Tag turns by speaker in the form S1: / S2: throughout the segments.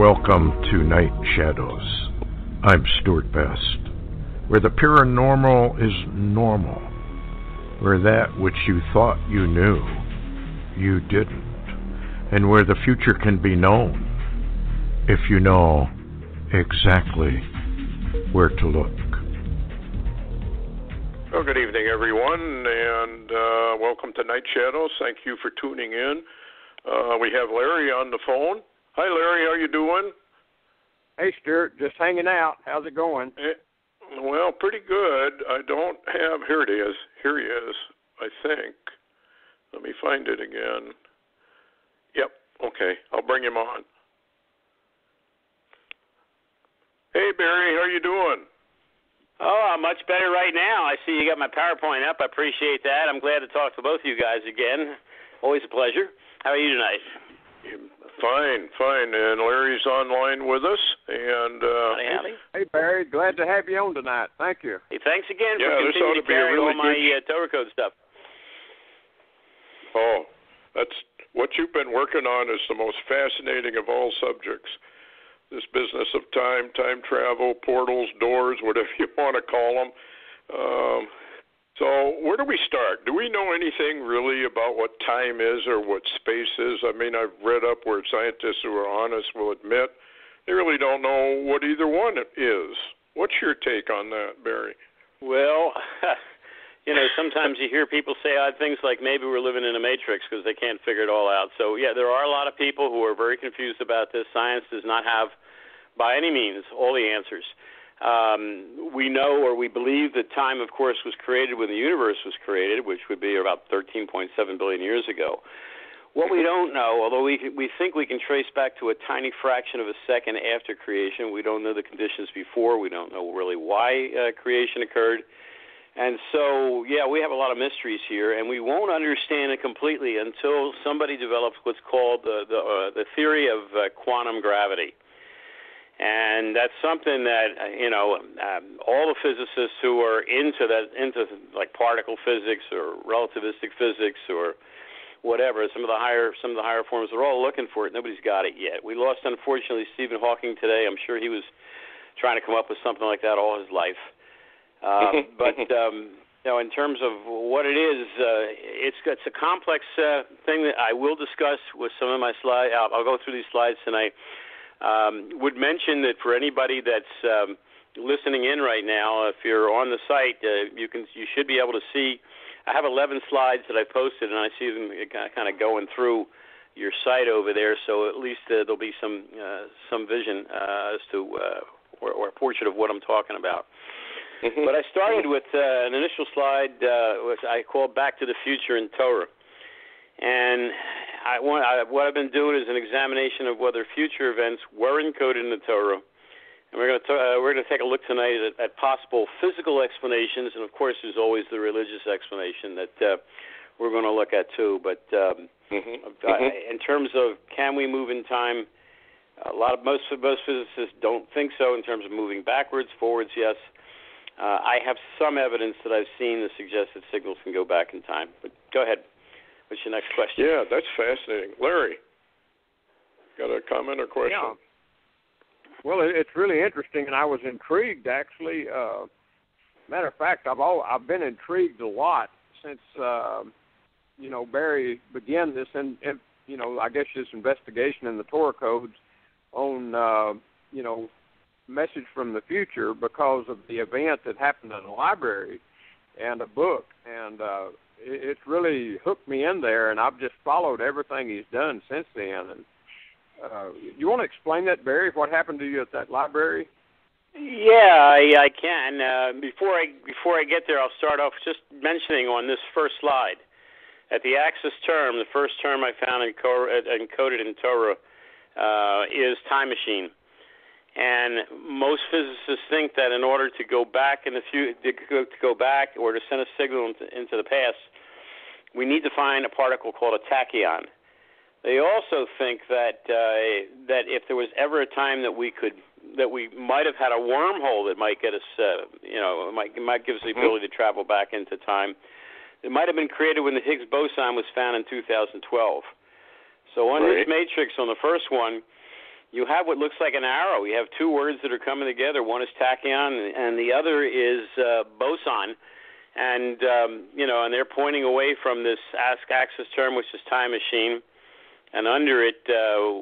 S1: Welcome to Night Shadows. I'm Stewart Best, where the paranormal is normal, where that which you thought you knew, you didn't, and where the future can be known if you know exactly where to look.
S2: Well, good evening, everyone, and welcome to Night Shadows. Thank you for tuning in. We have Larry on the phone. Hi, Larry. How you doing?
S3: Hey, Stewart. Just hanging out. How's it going?
S2: Well, pretty good. I don't have... Here it is. Here he is, I think. Let me find it again. Yep. Okay. I'll bring him on. Hey, Barry. How you doing?
S4: Oh, I'm much better right now. I see you got my PowerPoint up. I appreciate that. I'm glad to talk to both of you guys again. Always a pleasure. How are you tonight?
S2: Fine. And Larry's online with us. And
S3: Hey, Barry. Glad to have you on tonight. Thank you.
S4: Hey, thanks again for continuing to carry all my Torah Code stuff.
S2: Oh, that's what you've been working on is the most fascinating of all subjects. This business of time travel, portals, doors, whatever you want to call them. So where do we start? Do we know anything really about what time is or what space is? I mean, I've read up where scientists who are honest will admit they really don't know what either one is. What's your take on that, Barry?
S4: Well, sometimes you hear people say odd things like maybe we're living in a matrix because they can't figure it all out. So, yeah, there are a lot of people who are very confused about this. Science does not have, by any means, all the answers. We know or we believe that time, of course, was created when the universe was created, which would be about 13.7 billion years ago. What we don't know, although we think we can trace back to a tiny fraction of a second after creation, we don't know the conditions before. We don't know really why creation occurred. And so, yeah, we have a lot of mysteries here, and we won't understand it completely until somebody develops what's called the theory of quantum gravity. And that's something that, all the physicists who are into like particle physics or relativistic physics or whatever, some of the higher forms, they're all looking for it. Nobody's got it yet. We lost, unfortunately, Stephen Hawking today. I'm sure he was trying to come up with something like that all his life. But in terms of what it is, it's a complex thing that I will discuss with some of my slides. I'll go through these slides tonight. Would mention that for anybody that's listening in right now, if you're on the site, you should be able to see. I have 11 slides that I posted, and I see them kind of going through your site over there. So at least there'll be some vision as to or a portrait of what I'm talking about. Mm-hmm. But I started with an initial slide which I called "Back to the Future in Torah," and what I've been doing is an examination of whether future events were encoded in the Torah, and we're going to take a look tonight at possible physical explanations, and of course, there's always the religious explanation that we're going to look at too. But in terms of can we move in time, most physicists don't think so. In terms of moving backwards, forwards, yes. I have some evidence that I've seen that suggests that signals can go back in time. But go ahead. What's your next question?
S2: Yeah, that's fascinating. Larry, got a comment or question?
S3: Yeah. Well, it's really interesting, and I was intrigued, actually. Matter of fact, I've been intrigued a lot since, Barry began this, and I guess this investigation in the Torah Codes on, message from the future because of the event that happened in the library and a book, and it's really hooked me in there, and I've just followed everything he's done since then. And you want to explain that, Barry, what happened to you at that library?
S4: Yeah, I can. Before I get there, I'll start off just mentioning on this first slide at the axis term, the first term I found encoded in Torah is time machine. And most physicists think that in order to go back in the future, to go back or to send a signal into the past, we need to find a particle called a tachyon. They also think that if there was ever a time that we might have had a wormhole that might get us, might give us the ability to travel back into time, it might have been created when the Higgs boson was found in 2012. So on this matrix, on the first one, you have what looks like an arrow. You have two words that are coming together. One is tachyon, and the other is boson. And, and they're pointing away from this axis term, which is time machine. And under it,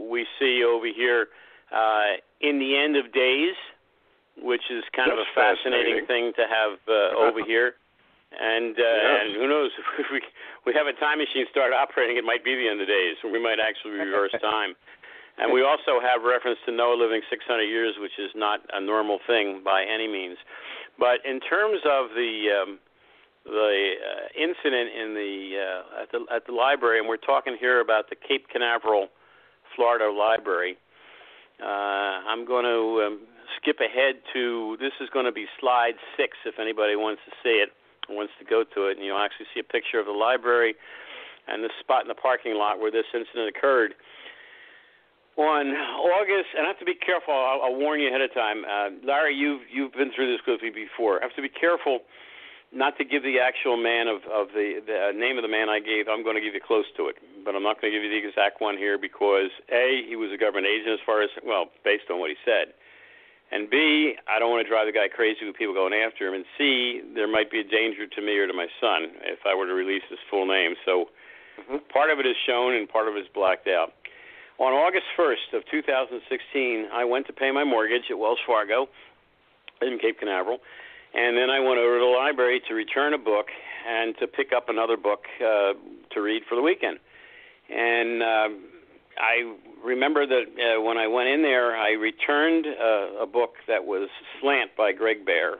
S4: we see over here, in the end of days, which is kind of a fascinating thing to have over here. And who knows, if we have a time machine start operating, it might be the end of days. We might actually reverse time. And we also have reference to Noah living 600 years, which is not a normal thing by any means. But in terms of the incident in at the library, and we're talking here about the Cape Canaveral, Florida library, I'm going to skip ahead to, this is going to be slide 6 if anybody wants to see it, wants to go to it, and you'll actually see a picture of the library and the spot in the parking lot where this incident occurred. On August, and I have to be careful, I'll warn you ahead of time. Larry, you've been through this with me before. I have to be careful not to give the actual man of the name of the man I gave. I'm going to give you close to it, but I'm not going to give you the exact one here because, A, he was a government agent as far as, based on what he said. And B, I don't want to drive the guy crazy with people going after him. And C, there might be a danger to me or to my son if I were to release his full name. So part of it is shown and part of it is blacked out. On August 1st of 2016, I went to pay my mortgage at Wells Fargo in Cape Canaveral, and then I went over to the library to return a book and to pick up another book to read for the weekend. And I remember that when I went in there, I returned a book that was Slant by Greg Bear.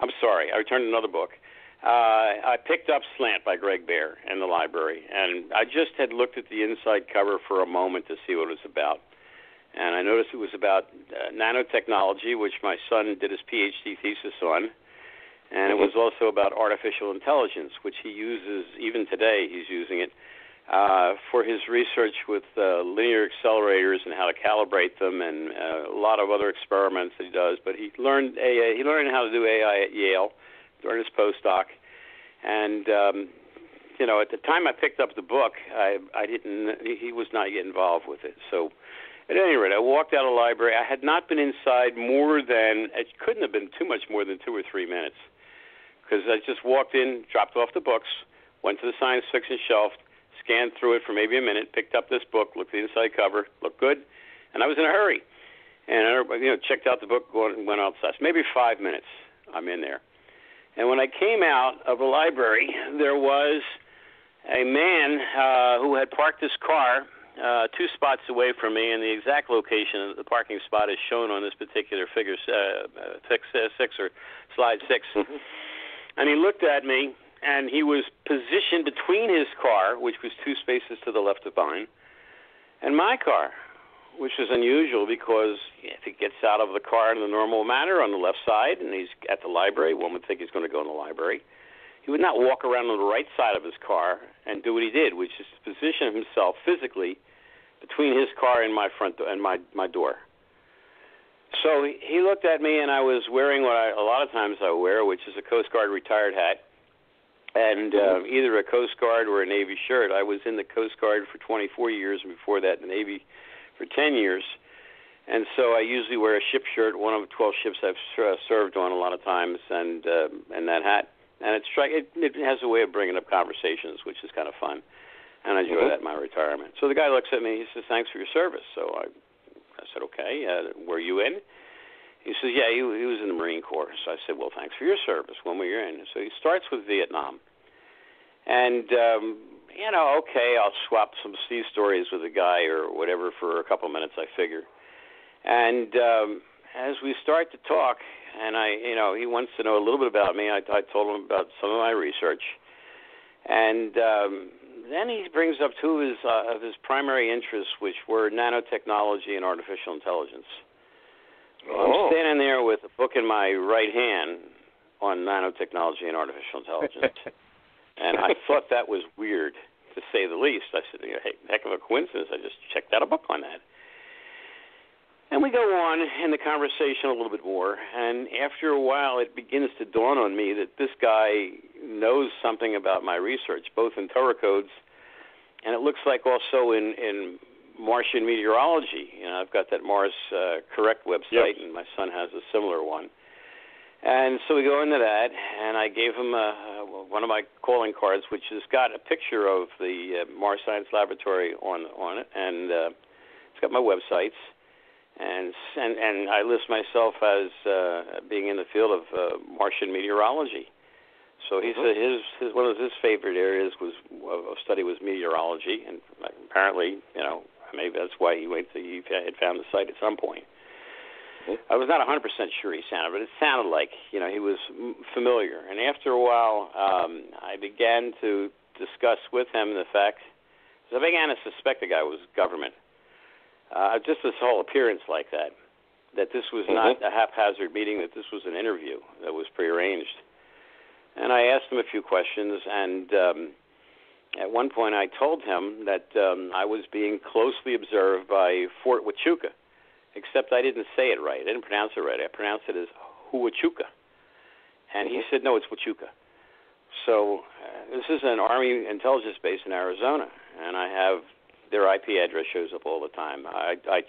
S4: I'm sorry, I returned another book. I picked up Slant by Greg Bear in the library, and I just had looked at the inside cover for a moment to see what it was about. And I noticed it was about nanotechnology, which my son did his PhD thesis on, and it was also about artificial intelligence, which he uses, even today he's using it, for his research with linear accelerators and how to calibrate them and a lot of other experiments that he does. But he learned how to do AI at Yale during his postdoc, and at the time I picked up the book, he was not yet involved with it. So, at any rate, I walked out of the library. I had not been inside it couldn't have been too much more than 2 or 3 minutes, because I just walked in, dropped off the books, went to the science fiction shelf, scanned through it for maybe a minute, picked up this book, looked at the inside cover, looked good, and I was in a hurry. And I checked out the book, went outside. Maybe 5 minutes I'm in there. And when I came out of the library, there was a man who had parked his car 2 spots away from me, and the exact location of the parking spot is shown on this particular figure 6 or slide 6. And he looked at me, and he was positioned between his car, which was 2 spaces to the left of mine, and my car, which is unusual because if he gets out of the car in the normal manner on the left side and he's at the library, one would think he's going to go in the library. He would not walk around on the right side of his car and do what he did, which is to position himself physically between his car and my front door and my door. So he looked at me, and I was wearing what a lot of times I wear, which is a Coast Guard retired hat, and either a Coast Guard or a Navy shirt. I was in the Coast Guard for 24 years, and before that, the Navy for 10 years. And so I usually wear a ship shirt, one of 12 ships I've served on a lot of times, and that hat. And it has a way of bringing up conversations, which is kind of fun. And I enjoy that in my retirement. So the guy looks at me, he says, "Thanks for your service." So I said, "Okay, were you in?" He says, "Yeah, he was in the Marine Corps." So I said, "Well, thanks for your service. When were you in?" So he starts with Vietnam. And, okay, I'll swap some sea stories with a guy or whatever for a couple minutes, I figure. And as we start to talk, and he wants to know a little bit about me, I told him about some of my research. And then he brings up 2 of his primary interests, which were nanotechnology and artificial intelligence. I'm standing there with a book in my right hand on nanotechnology and artificial intelligence. And I thought that was weird, to say the least. I said, hey, heck of a coincidence. I just checked out a book on that. And we go on in the conversation a little bit more, and after a while it begins to dawn on me that this guy knows something about my research, both in Torah Codes, and it looks like also in Martian meteorology. I've got that Mars Correct website, and my son has a similar one. And so we go into that, and I gave him one of my calling cards, which has got a picture of the Mars Science Laboratory on it, and it's got my websites, and I list myself as being in the field of Martian meteorology. So he said his one of his favorite areas of study was meteorology, and apparently, maybe that's why he had found the site at some point. I was not 100% sure he sounded, but it sounded like, he was familiar. And after a while, I began to discuss with him the fact, I began to suspect the guy was government. Just this whole appearance like that this was not a haphazard meeting, that this was an interview that was prearranged. And I asked him a few questions, and at one point I told him that I was being closely observed by Fort Huachuca, except I didn't say it right. I didn't pronounce it right. I pronounced it as Huachuca. And he said, no, it's Huachuca. So this is an Army intelligence base in Arizona, and I have their IP address shows up all the time. I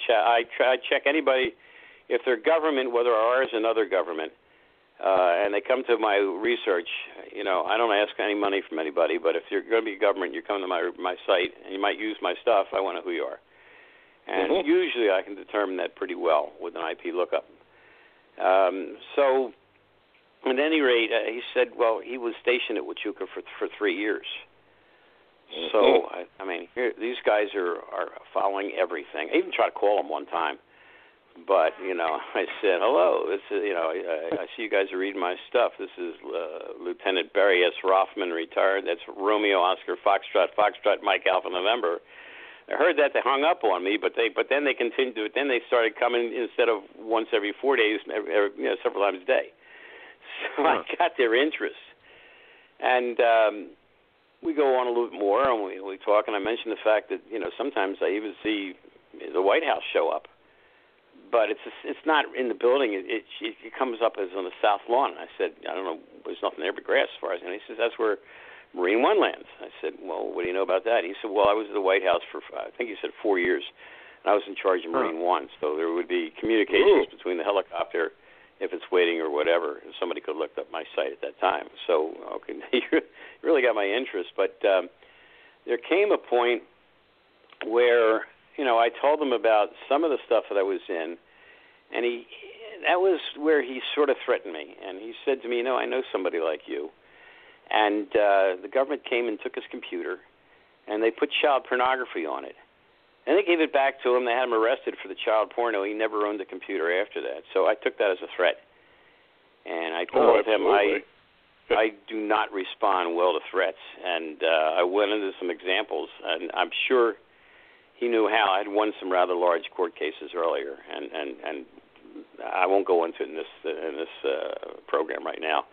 S4: check anybody, if they're government, whether ours or another government, and they come to my research, I don't ask any money from anybody, but if you're going to be government, you come to my site, and you might use my stuff, I want to know who you are. And usually I can determine that pretty well with an IP lookup. So at any rate, he said, well, he was stationed at Huachuca for 3 years. So, these guys are following everything. I even tried to call them one time. But, I said, hello, this is, I see you guys are reading my stuff. This is Lieutenant Barry S. Roffman, retired. That's Romeo, Oscar, Foxtrot, Mike, Alpha, November. I heard that they hung up on me, but then they continued. Then they started coming instead of once every 4 days, several times a day. So I got their interest. And we go on a little bit more, and we talk, and I mentioned the fact that, sometimes I even see the White House show up. But it's not in the building. It comes up as on the south lawn. I said, I don't know, there's nothing there but grass as far as. And he says, that's where Marine One lands. I said, well, what do you know about that? He said, well, I was at the White House for, I think he said 4 years, and I was in charge of Marine One. So there would be communications between the helicopter, if it's waiting or whatever. And somebody could look up my site at that time. So, okay, you really got my interest. But there came a point where, I told him about some of the stuff that I was in, and that was where he sort of threatened me. And he said to me, I know somebody like you. And the government came and took his computer, and they put child pornography on it. And they gave it back to him. They had him arrested for the child porno. He never owned a computer after that. So I took that as a threat. And I told him I do not respond well to threats. And I went into some examples, and I'm sure he knew how. I had won some rather large court cases earlier, and I won't go into it in this program right now.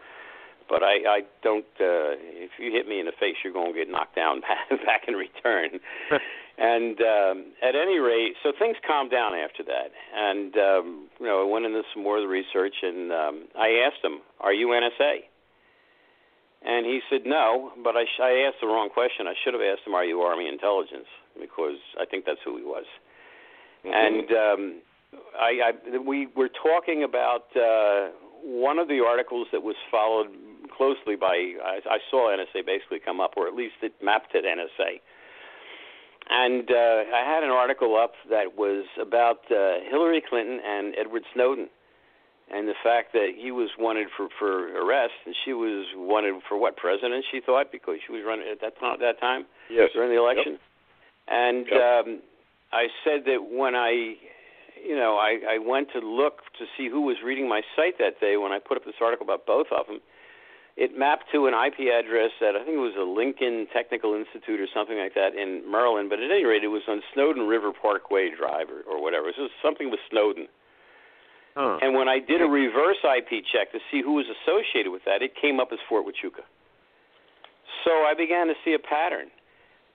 S4: But I don't. If you hit me in the face, you're going to get knocked down back in return. And at any rate, so things calmed down after that. And I went into some more of the research, and I asked him, "Are you NSA?" And he said no, but I asked the wrong question. I should have asked him, "Are you Army Intelligence?" Because I think that's who he was. And we were talking about one of the articles that was followed closely by, I saw NSA basically come up, or at least it mapped to NSA. And I had an article up that was about Hillary Clinton and Edward Snowden, and the fact that he was wanted for arrest, and she was wanted for what, president, she thought, because she was running at that time during the election. Yep. And I said that when I went to look to see who was reading my site that day, when I put up this article about both of them, it mapped to an IP address at, I think it was a Lincoln Technical Institute or something like that in Maryland, but at any rate, it was on Snowden River Parkway Drive or whatever. It was something with Snowden. And when I did a reverse IP check to see who was associated with that, it came up as Fort Huachuca. So I began to see a pattern,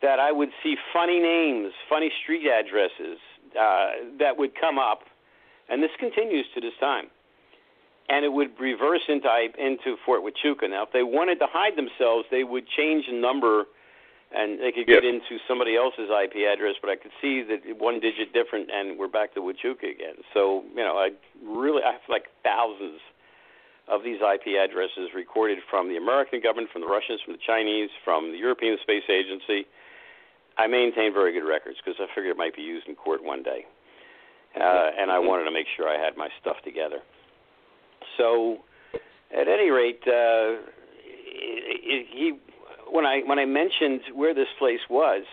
S4: that I would see funny names, funny street addresses that would come up, and this continues to this time. And it would reverse into Fort Huachuca. Now, if they wanted to hide themselves, they would change the number and they could get into somebody else's IP address, but I could see that one digit different, and we're back to Huachuca again. So, I have like thousands of these IP addresses recorded from the American government, from the Russians, from the Chinese, from the European Space Agency. I maintain very good records because I figured it might be used in court one day. And I wanted to make sure I had my stuff together. So, at any rate, when I mentioned where this place was,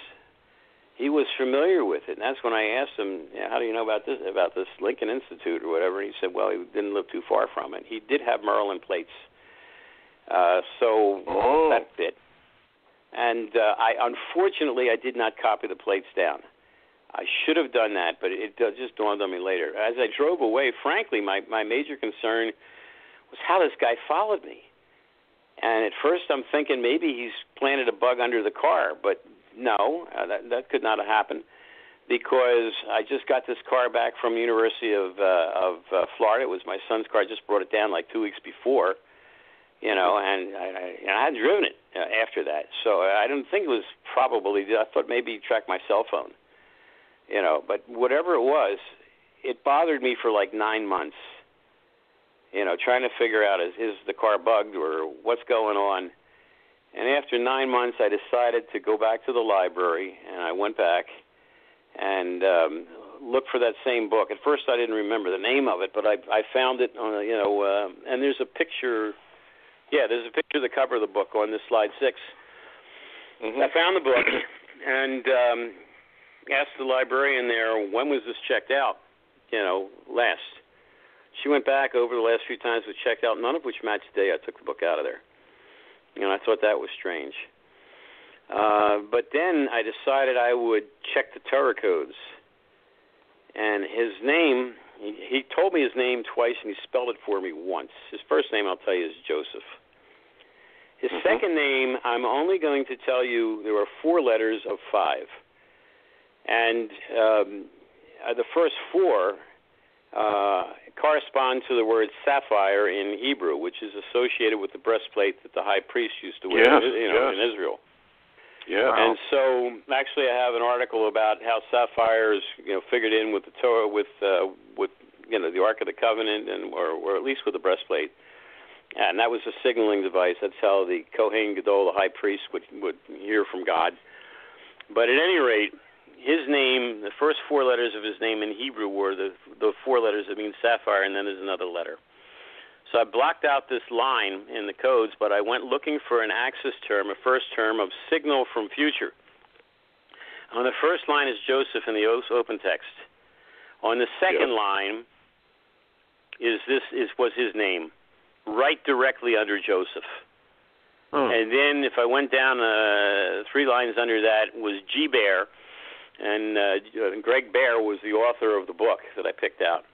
S4: he was familiar with it. And that's when I asked him, how do you know about this Lincoln Institute or whatever? And he said, well, he didn't live too far from it. He did have Merlin plates. So that fit. And unfortunately, I did not copy the plates down. I should have done that, but it just dawned on me later. As I drove away, frankly, my major concern was how this guy followed me. And at first I'm thinking maybe he's planted a bug under the car, but no, that could not have happened, because I just got this car back from the University of Florida. It was my son's car. I just brought it down like 2 weeks before, and I hadn't driven it after that. So I didn't think it was probably, I thought maybe he tracked my cell phone, but whatever it was, it bothered me for like 9 months. Trying to figure out is the car bugged or what's going on. And after 9 months, I decided to go back to the library, and I went back and looked for that same book. At first, I didn't remember the name of it, but I found it on, and there's a picture. Yeah, there's a picture of the cover of the book on this slide 6. Mm-hmm. I found the book and asked the librarian there, when was this checked out? Last. She went back over the last few times we checked out, none of which matched the day I took the book out of there. I thought that was strange. But then I decided I would check the Torah Codes. And his name, he told me his name twice, and he spelled it for me once. His first name, I'll tell you, is Joseph. His second name, I'm only going to tell you there are 4 letters of 5. And the first 4 correspond to the word sapphire in Hebrew, which is associated with the breastplate that the high priest used to wear in Israel. Yeah. And so, actually, I have an article about how sapphires, figured in with the Torah, with the Ark of the Covenant, or at least with the breastplate. And that was a signaling device. That's how the Kohen Gadol, the high priest, would hear from God. But at any rate, his name, the first 4 letters of his name in Hebrew were the 4 letters that mean sapphire, and then there's another letter. So I blocked out this line in the codes, but I went looking for an access term, a first term of signal from future. On the first line is Joseph in the open text. On the second line was his name, right directly under Joseph. And then if I went down 3 lines under that was G. Bear. And Greg Bear was the author of the book that I picked out.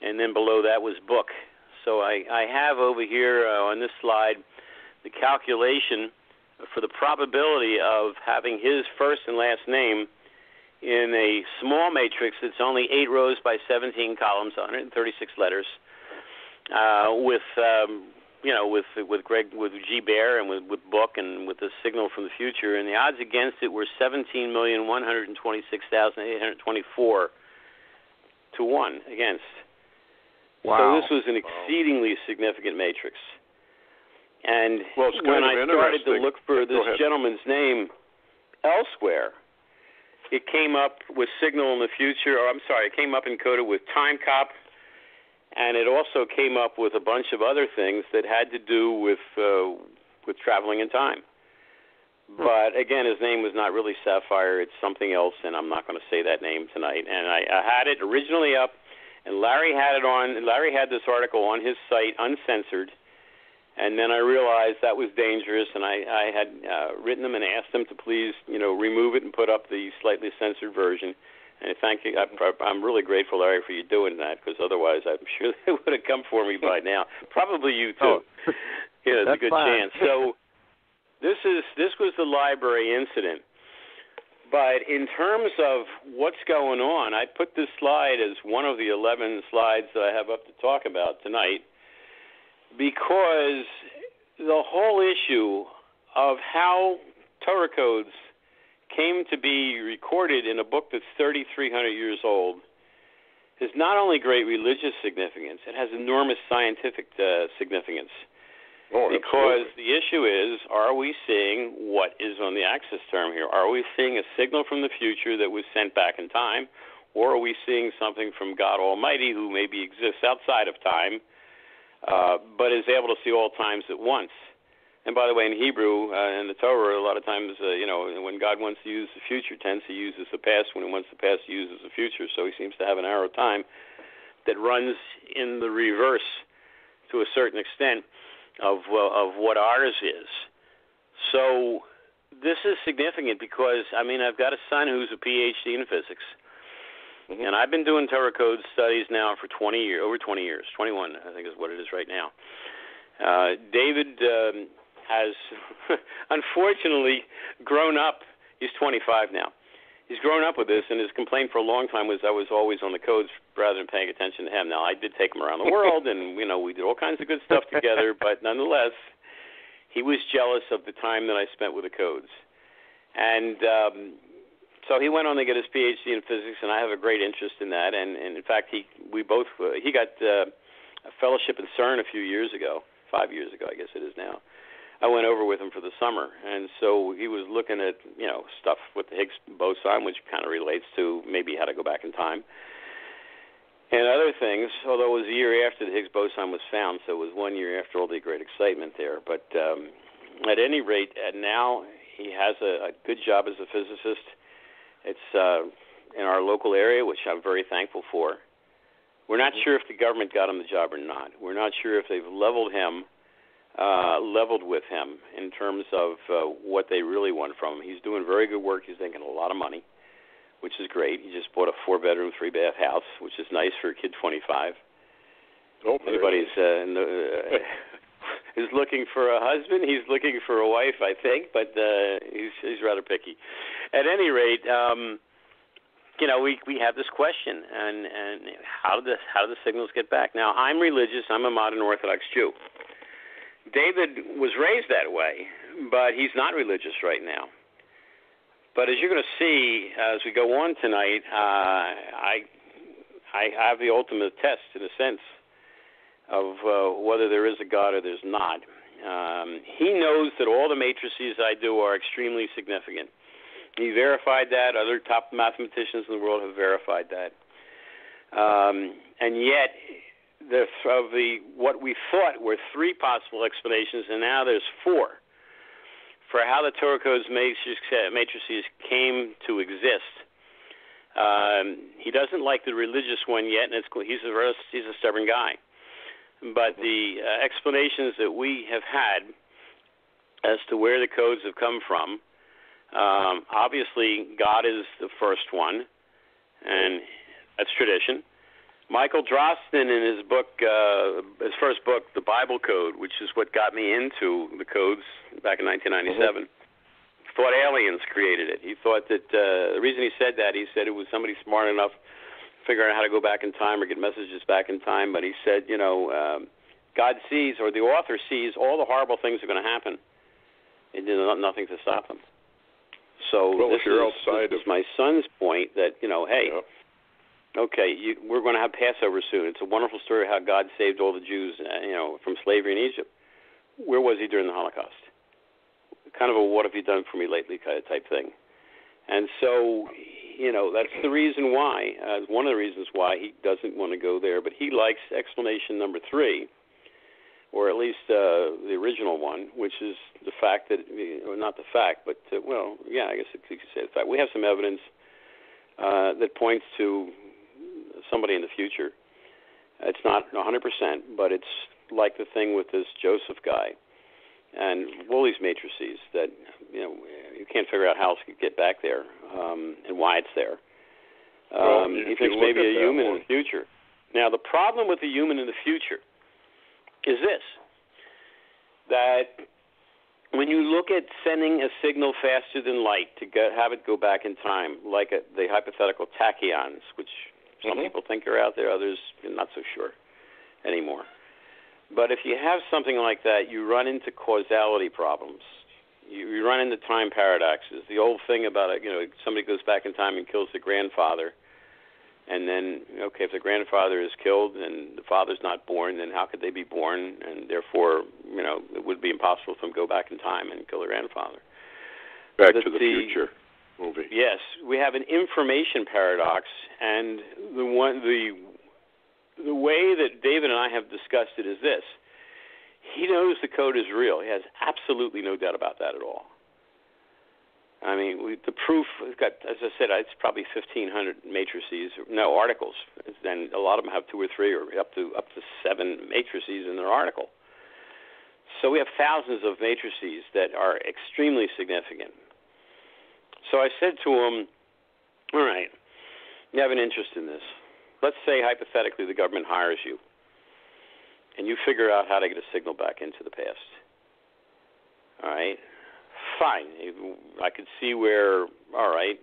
S4: And then below that was book. So I have over here on this slide the calculation for the probability of having his first and last name in a small matrix that's only 8 rows by 17 columns, 136 letters, with G. Bear and with book and with the signal from the future, and the odds against it were 17,126,824 to 1 against. Wow. So this was an exceedingly significant matrix. And when I started to look for this gentleman's name elsewhere, it came up with signal in the future, it came up encoded with time cop. And it also came up with a bunch of other things that had to do with traveling in time. But, again, his name was not really Sapphire. It's something else, and I'm not going to say that name tonight. And I had it originally up, and Larry had it on. And Larry had this article on his site, uncensored. And then I realized that was dangerous, and I had written them and asked them to please, remove it and put up the slightly censored version. And thank you. I'm really grateful, Larry, for you doing that, because otherwise I'm sure they would have come for me by now. Probably you too. There's a good chance. So this was the library incident. But in terms of what's going on, I put this slide as one of the 11 slides that I have up to talk about tonight, because the whole issue of how Torah Codes came to be recorded in a book that's 3,300 years old has not only great religious significance, it has enormous scientific significance. Because the issue is, are we seeing what is on the axis term here? Are we seeing a signal from the future that was sent back in time, or are we seeing something from God Almighty who maybe exists outside of time, but is able to see all times at once? And by the way, in Hebrew, in the Torah, a lot of times, when God wants to use the future tense, he uses the past. When he wants the past, he uses the future. So he seems to have an arrow of time that runs in the reverse to a certain extent of what ours is. So this is significant because, I've got a son who's a PhD in physics. Mm-hmm. And I've been doing Torah Codes studies now for over 20 years. 21, I think is what it is right now. David has unfortunately grown up. He's 25 now. He's grown up with this, and his complaint for a long time was I was always on the codes rather than paying attention to him. Now, I did take him around the world, and, we did all kinds of good stuff together, but nonetheless, he was jealous of the time that I spent with the codes. And so he went on to get his PhD in physics, and I have a great interest in that. And in fact, he got a fellowship in CERN a few years ago, 5 years ago, I guess it is now. I went over with him for the summer, and so he was looking at, stuff with the Higgs boson, which kind of relates to maybe how to go back in time, and other things, although it was a year after the Higgs boson was found, so it was 1 year after all the great excitement there. But at any rate, now he has a good job as a physicist. It's in our local area, which I'm very thankful for. We're not sure if the government got him the job or not. We're not sure if they've leveled with him in terms of what they really want from him. He's doing very good work. He's making a lot of money, which is great. He just bought a 4-bedroom, 3-bath house, which is nice for a kid 25. Anybody's is looking for a husband. He's looking for a wife, I think, but he's rather picky. At any rate, we have this question, and how do the signals get back? Now, I'm religious. I'm a modern Orthodox Jew. David was raised that way, but he's not religious right now. But as you're going to see as we go on tonight, I have the ultimate test, in a sense, of whether there is a God or there's not. He knows that all the matrices I do are extremely significant. He verified that. Other top mathematicians in the world have verified that. And yet, what we thought were 3 possible explanations, and now there's 4 for how the Torah Codes matrices came to exist. He doesn't like the religious one yet, and he's a stubborn guy. But the explanations that we have had as to where the codes have come from, obviously God is the first one, and that's tradition. Michael Drosten, in his book, his first book, The Bible Code, which is what got me into the codes back in 1997, thought aliens created it. He thought that the reason he said that, he said it was somebody smart enough to figure out how to go back in time or get messages back in time. But he said, God sees, or the author sees, all the horrible things that are going to happen, and did nothing to stop them. So this is my son's point that, hey. Yeah. Okay, we're going to have Passover soon. It's a wonderful story how God saved all the Jews, from slavery in Egypt. Where was he during the Holocaust? Kind of a what have you done for me lately kind of type thing. And so, that's the reason why, one of the reasons why he doesn't want to go there. But he likes explanation number 3, or at least the original one, which is the fact that, or not the fact, but, I guess you could say the fact. We have some evidence that points to somebody in the future. It's not 100%, but it's like the thing with this Joseph guy and all these matrices that, you can't figure out how to get back there and why it's there. He thinks maybe a human in the future. Now, the problem with the human in the future is this, that when you look at sending a signal faster than light to have it go back in time, like the hypothetical tachyons, which some people think are out there, others are not so sure anymore. But if you have something like that, you run into causality problems. you run into time paradoxes. The old thing about somebody goes back in time and kills the grandfather, and then if the grandfather is killed and the father's not born, then how could they be born? And therefore, it would be impossible for them to go back in time and kill the grandfather.
S2: Back to the Future movie.
S4: Yes, we have an information paradox, and the way that David and I have discussed it is this. He knows the code is real. He has absolutely no doubt about that at all. I mean, the proof, we've got, as I said, it's probably 1,500 matrices, articles, and a lot of them have 2 or 3 or up to 7 matrices in their article. So we have thousands of matrices that are extremely significant. So I said to him, all right, you have an interest in this. Let's say, hypothetically, the government hires you, and you figure out how to get a signal back into the past. All right? Fine. I could see where, all right,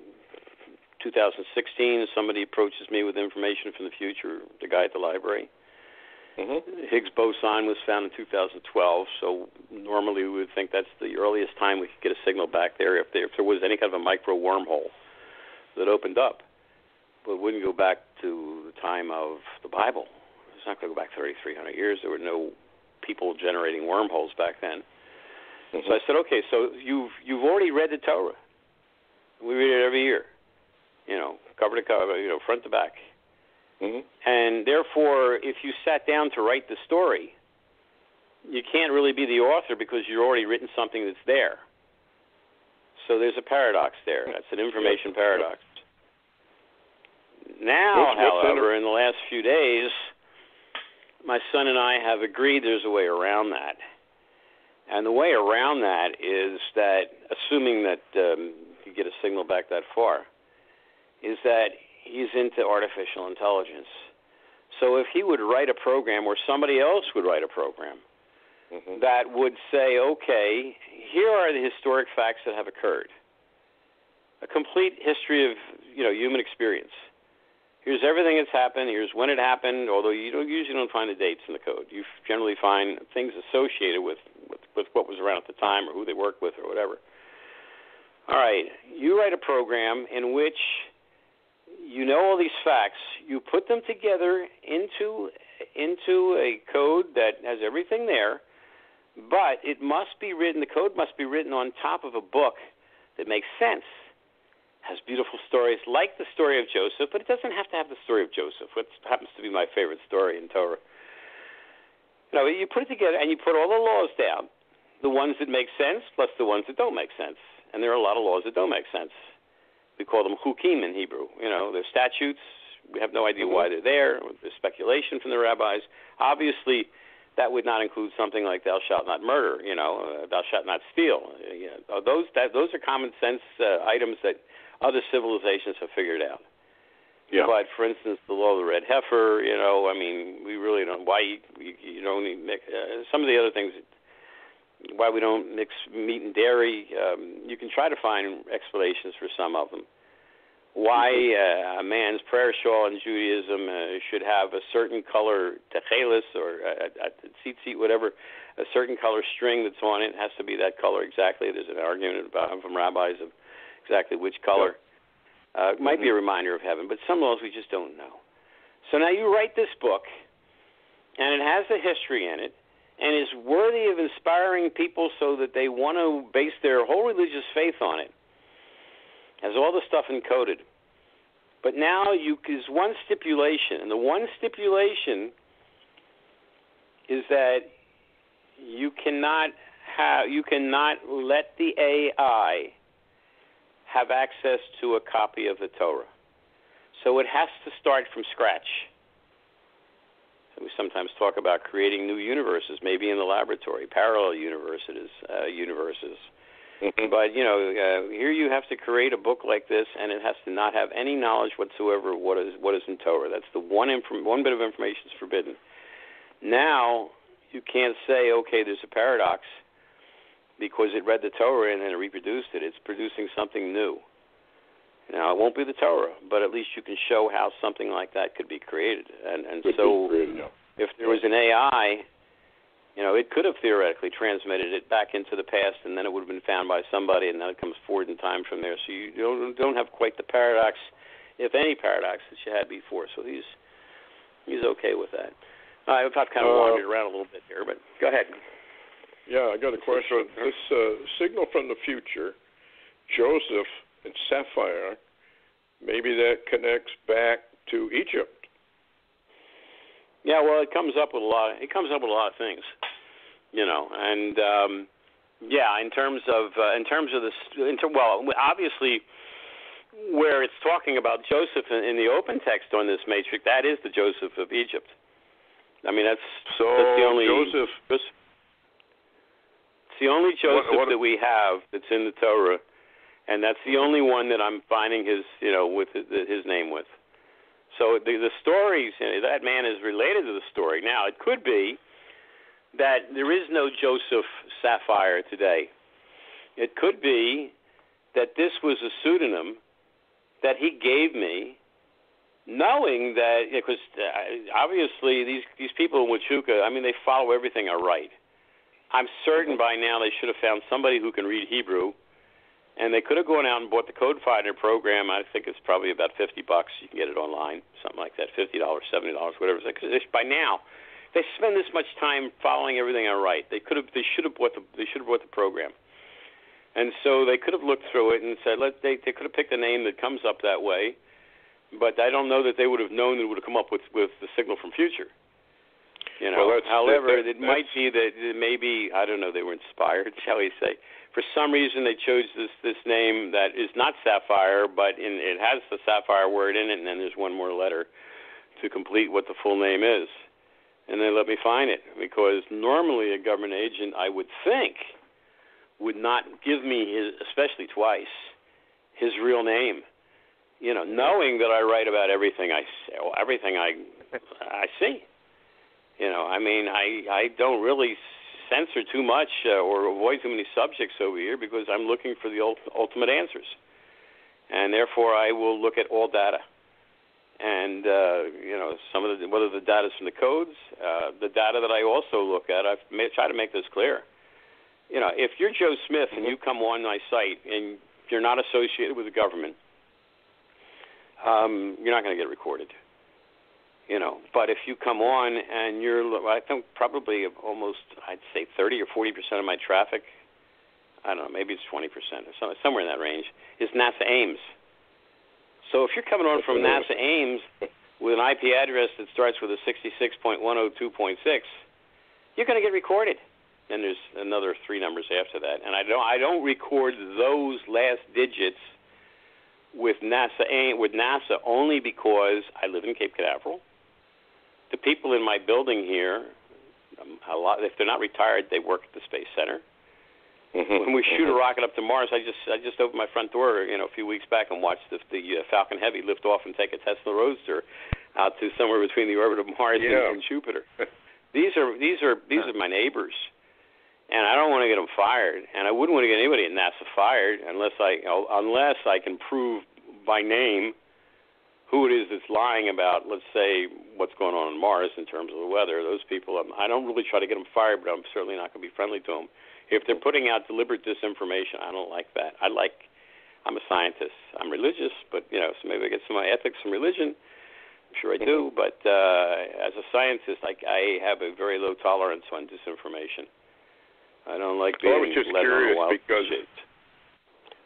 S4: 2016, somebody approaches me with information from the future, the guy at the library. Mm-hmm. Higgs boson was found in 2012, so normally we would think that's the earliest time we could get a signal back there if there was any kind of a micro wormhole that opened up. But it wouldn't go back to the time of the Bible. It's not going to go back 3,300 years. There were no people generating wormholes back then. Mm-hmm. So I said, okay, so you've already read the Torah. We read it every year, cover to cover, front to back. Mm-hmm. And therefore, if you sat down to write the story, you can't really be the author because you've already written something that's there. So there's a paradox there. That's an information paradox. Now, however, in the last few days, my son and I have agreed there's a way around that. And the way around that is that, assuming that you get a signal back that far, is that he's into artificial intelligence. So if he would write a program, or somebody else would write a program, mm-hmm. that would say, okay, here are the historic facts that have occurred. A complete history of human experience. Here's everything that's happened. Here's when it happened, although you usually don't find the dates in the code. You generally find things associated with what was around at the time or who they worked with or whatever. All right, you write a program in which all these facts. You put them together into a code that has everything there, but it must be written. The code must be written on top of a book that makes sense. Has beautiful stories like the story of Joseph, but it doesn't have to have the story of Joseph, which happens to be my favorite story in Torah. You put it together and you put all the laws down, the ones that make sense plus the ones that don't make sense. And there are a lot of laws that don't make sense. We call them chukim in Hebrew. They're statutes. We have no idea why they're there. There's speculation from the rabbis. Obviously, that would not include something like thou shalt not murder, thou shalt not steal. Those are common sense items that other civilizations have figured out. Yeah. But, for instance, the law of the red heifer, we really don't. Why you don't mix some of the other things, why we don't mix meat and dairy, you can try to find explanations for some of them. Why a man's prayer shawl in Judaism should have a certain color techelis or tzitzit, whatever, a certain color string that's on it has to be that color exactly. There's an argument from rabbis of exactly which color. It might be a reminder of heaven, but some laws we just don't know. So now you write this book, and it has a history in it, and is worthy of inspiring people so that they want to base their whole religious faith on it. Has all the stuff encoded. But now there's one stipulation, and the one stipulation is that you cannot let the AI have access to a copy of the Torah. So it has to start from scratch. We sometimes talk about creating new universes, maybe in the laboratory, parallel universes. Mm-hmm. But, here you have to create a book like this, and it has to not have any knowledge whatsoever of what is in Torah. That's the one bit of information is forbidden. Now, you can't say, okay, there's a paradox, because it read the Torah and then it reproduced it. It's producing something new. Now, it won't be the Torah, but at least you can show how something like that could be created. And so if there was an AI It could have theoretically transmitted it back into the past, and then it would have been found by somebody, and then it comes forward in time from there. So you don't have quite the paradox, if any paradox, that you had before. So he's okay with that. I've kind of wandered around a little bit here, but go ahead.
S2: Yeah, I got a question. This signal from the future, Joseph and Sapphire, maybe that connects back to Egypt.
S4: Yeah, well, it comes up with a lot of things, and in terms of obviously, where it's talking about Joseph in the open text on this matrix, that is the Joseph of Egypt. I mean, that's the only
S2: Joseph.
S4: It's the only Joseph that we have that's in the Torah, and that's the only one that I'm finding his name with. So the stories, that man is related to the story. Now, it could be that there is no Joseph Sapphire today. It could be that this was a pseudonym that he gave me, knowing that, because obviously these people in Huachuca, I mean, they follow everything I write. I'm certain by now they should have found somebody who can read Hebrew, and they could have gone out and bought the Code Finder program. I think it's probably about $50. You can get it online, something like that, $50, $70, whatever. Because by now, they spend this much time following everything I write. They should have bought the program, and so they could have looked through it and said they could have picked a name that comes up that way. But I don't know that they would have known that it would have come up with the signal from future. However, it might be that maybe, I don't know, they were inspired, shall we say. For some reason, they chose this name that is not Sapphire, but it has the Sapphire word in it, and then there's one more letter to complete what the full name is. And they let me find it, because normally a government agent, I would think, would not give me especially twice, his real name. Knowing that I write about everything I see. I don't really censor too much or avoid too many subjects over here, because I'm looking for the ultimate answers. And therefore I will look at all data. And, whether the data is from the codes, the data that I also look at, I've tried to make this clear. If you're Joe Smith and you come on my site and you're not associated with the government, you're not going to get recorded. But if you come on and I think probably almost, I'd say 30 or 40% of my traffic, I don't know, maybe it's 20% or somewhere in that range, is NASA Ames. So if you're coming on from NASA Ames with an IP address that starts with a 66.102.6, you're going to get recorded. And there's another 3 numbers after that. And I don't record those last digits with NASA only because I live in Cape Canaveral. The people in my building here, if they're not retired, they work at the Space Center. When we shoot a rocket up to Mars, I just opened my front door, a few weeks back and watched the Falcon Heavy lift off and take a Tesla Roadster out to somewhere between the orbit of Mars and Jupiter. These are my neighbors, and I don't want to get them fired, and I wouldn't want to get anybody at NASA fired unless I can prove by name who it is that's lying about, let's say, what's going on Mars in terms of the weather. Those people, I don't really try to get them fired, but I'm certainly not going to be friendly to them. If they're putting out deliberate disinformation, I don't like that. I'm a scientist. I'm religious, but, so maybe I get some of my ethics from religion. I'm sure I do. But as a scientist, I have a very low tolerance on disinformation. I don't like being led on a wild shit.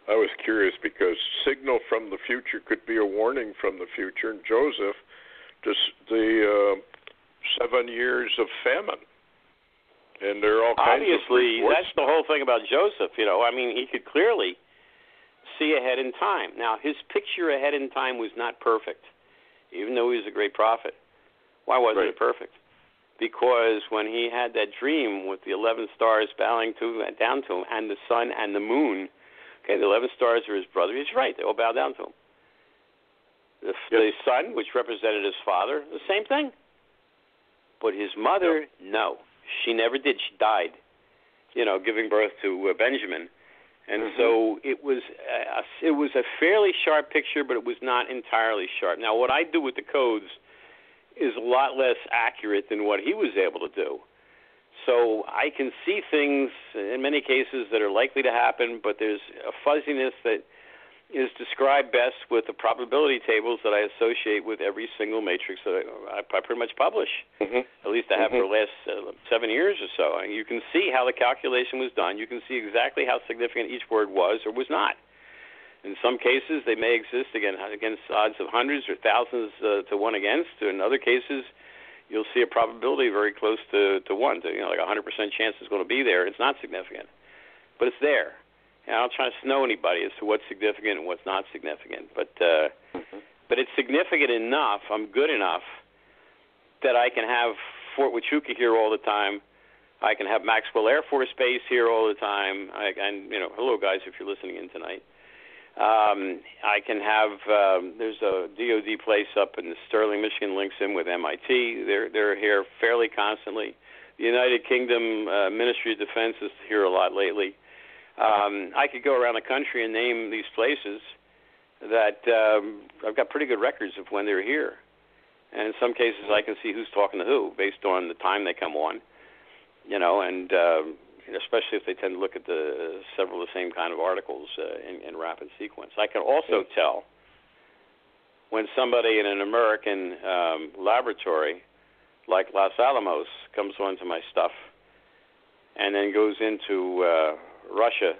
S2: I was curious because signal from the future could be a warning from the future. And Joseph, just the 7 years of famine. And there are all kinds of
S4: obviously, that's the whole thing about Joseph. He could clearly see ahead in time. Now, his picture ahead in time was not perfect, even though he was a great prophet. Why wasn't it perfect? Because when he had that dream with the 11 stars bowing down to him, and the sun and the moon, the 11 stars are his brother. He's right. They all bow down to him. The sun, which represented his father, the same thing. But his mother, no. She never did. She died, giving birth to Benjamin. And so it was a fairly sharp picture, but it was not entirely sharp. Now, what I do with the codes is a lot less accurate than what he was able to do. So I can see things in many cases that are likely to happen, but there's a fuzziness that is described best with the probability tables that I associate with every single matrix that I pretty much publish.
S2: Mm-hmm.
S4: At least I have for the last 7 years or so. And you can see how the calculation was done. You can see exactly how significant each word was or was not. In some cases, they may exist against odds of hundreds or thousands to one against. In other cases, you'll see a probability very close to one, like 100% chance it's going to be there. It's not significant, but it's there. And I don't try to snow anybody as to what's significant and what's not significant, but it's significant enough. I'm good enough that I can have Fort Huachuca here all the time. I can have Maxwell Air Force Base here all the time. And hello guys, if you're listening in tonight. I can have there's a DoD place up in Sterling, Michigan, links in with MIT. They're here fairly constantly. The United Kingdom Ministry of Defense is here a lot lately. I could go around the country and name these places that I've got pretty good records of when they're here. And in some cases I can see who's talking to who based on the time they come on, and especially if they tend to look at several of the same kind of articles in rapid sequence. I can also tell when somebody in an American laboratory like Los Alamos comes onto my stuff and then goes into Russia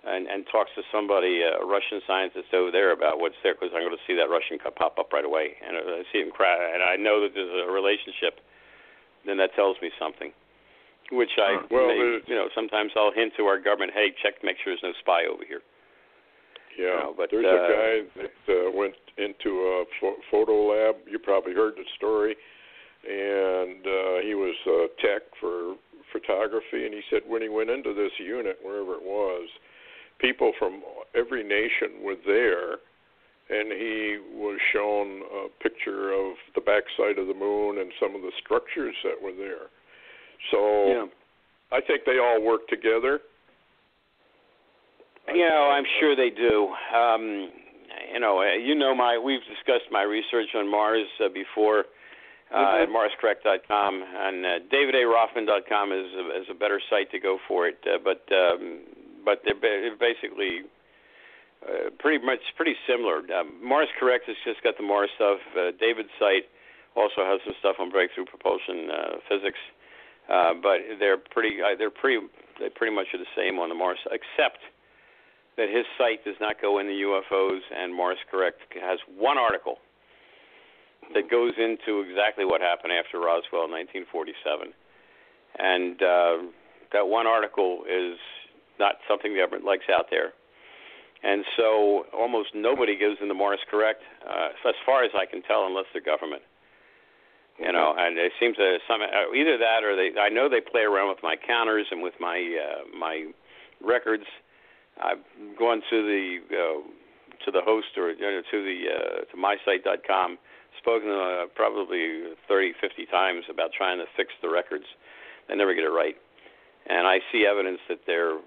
S4: and talks to somebody, a Russian scientist over there about what's there, because I'm going to see that Russian pop up right away, and I see him cry, and I know that there's a relationship, then that tells me something, which sometimes I'll hint to our government, hey, check to make sure there's no spy over here.
S2: Yeah, but there's a guy that went into a photo lab. You probably heard the story, and he was tech for photography, and he said when he went into this unit, wherever it was, people from every nation were there, and he was shown a picture of the backside of the moon and some of the structures that were there. So I think they all work together.
S4: I'm sure they do. We've discussed my research on Mars before. At MarsCorrect.com, and DavidARoffman.com is a better site to go for it. But they're basically pretty similar. Mars Correct has just got the Mars stuff. David's site also has some stuff on breakthrough propulsion physics, but they pretty much are the same on the Mars, except that his site does not go into UFOs, and Mars Correct has one article that goes into exactly what happened after Roswell in 1947. And that one article is not something the government likes out there. And so almost nobody goes into Mars Correct, as far as I can tell, unless they're government. And it seems that either that or I know they play around with my counters and with my records. I've gone to the host or to mysite.com, spoken probably 30, 50 times about trying to fix the records. They never get it right. And I see evidence that they're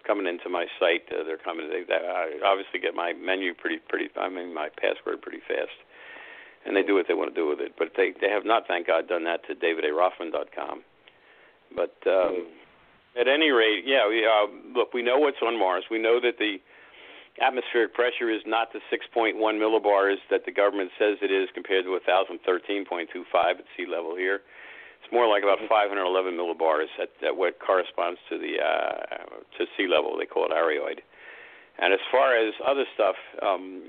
S4: coming into my site. They're coming. I obviously get my menu my password pretty fast. And they do what they want to do with it. But they have not, thank God, done that to DavidARoffman.com. But at any rate, look, we know what's on Mars. We know that the atmospheric pressure is not the 6.1 millibars that the government says it is compared to 1,013.25 at sea level here. It's more like about 511 millibars at what corresponds to the to sea level. They call it areoid. And as far as other stuff,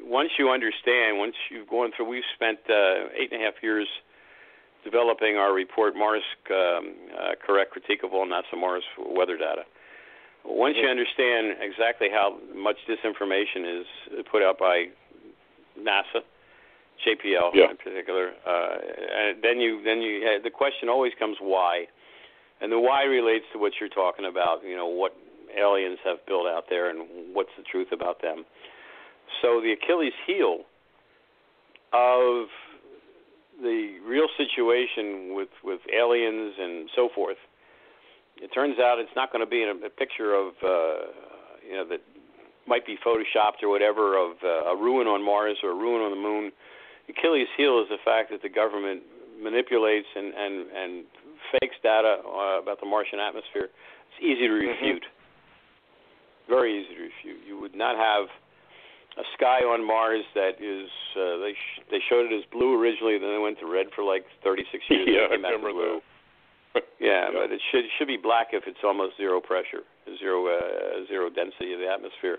S4: once you understand, once you've gone through, we've spent 8.5 years developing our report, Mars Correct Critique of All NASA Mars Weather Data. Once you understand exactly how much disinformation is put out by NASA, JPL in particular, and then the question always comes why, and the why relates to what you're talking about. What aliens have built out there and what's the truth about them. So the Achilles heel of the real situation with aliens and so forth, it turns out it's not going to be a picture of, that might be photoshopped or whatever, of a ruin on Mars or a ruin on the moon. Achilles heel is the fact that the government manipulates and fakes data about the Martian atmosphere, it's easy to refute. Very easy to refute. You would not have a sky on Mars that is, they showed it as blue originally, then they went to red for like 36 years.
S2: Yeah, I remember that.
S4: Yeah, but it should be black if it's almost zero pressure, zero density of the atmosphere.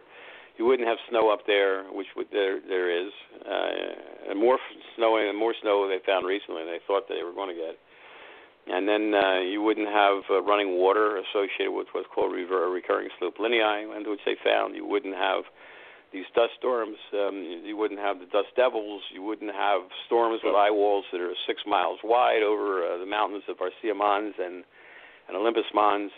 S4: You wouldn't have snow up there, which there is, and more snow they found recently than they thought they were going to get. And then you wouldn't have running water associated with what's called recurring slope linii, which they found. You wouldn't have these dust storms. You wouldn't have the dust devils. You wouldn't have storms with eye walls that are 6 miles wide over the mountains of Arcia Mons and Olympus Mons.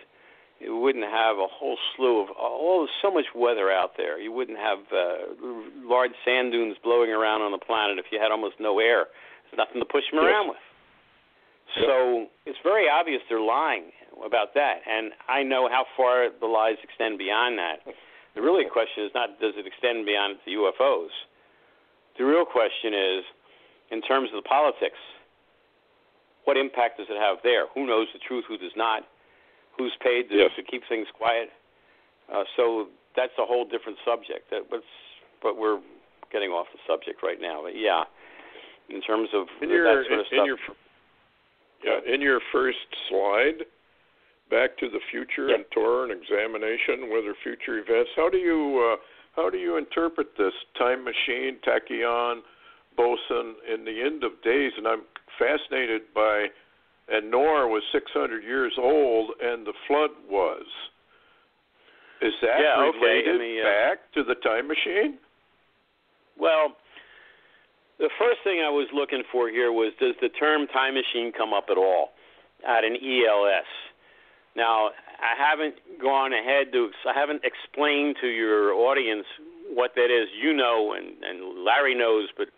S4: You wouldn't have a whole slew of so much weather out there. You wouldn't have large sand dunes blowing around on the planet if you had almost no air. There's nothing to push them around with. So it's very obvious they're lying about that, and I know how far the lies extend beyond that. The real question is not does it extend beyond the UFOs. The real question is, in terms of the politics, what impact does it have there? Who knows the truth, who does not? Who's paid to keep things quiet? So that's a whole different subject. But we're getting off the subject right now. But yeah, in terms of that sort of stuff.
S2: In your first slide, Back to the Future and Torah, an examination whether future events. How do you interpret this time machine, tachyon, boson, in the end of days? And I'm fascinated by, and Noah was 600 years old, and the flood was. Is that related back to the time machine?
S4: Well, the first thing I was looking for here was, does the term time machine come up at all at an ELS? Now, I haven't gone ahead I haven't explained to your audience what that is. You know, and Larry knows, but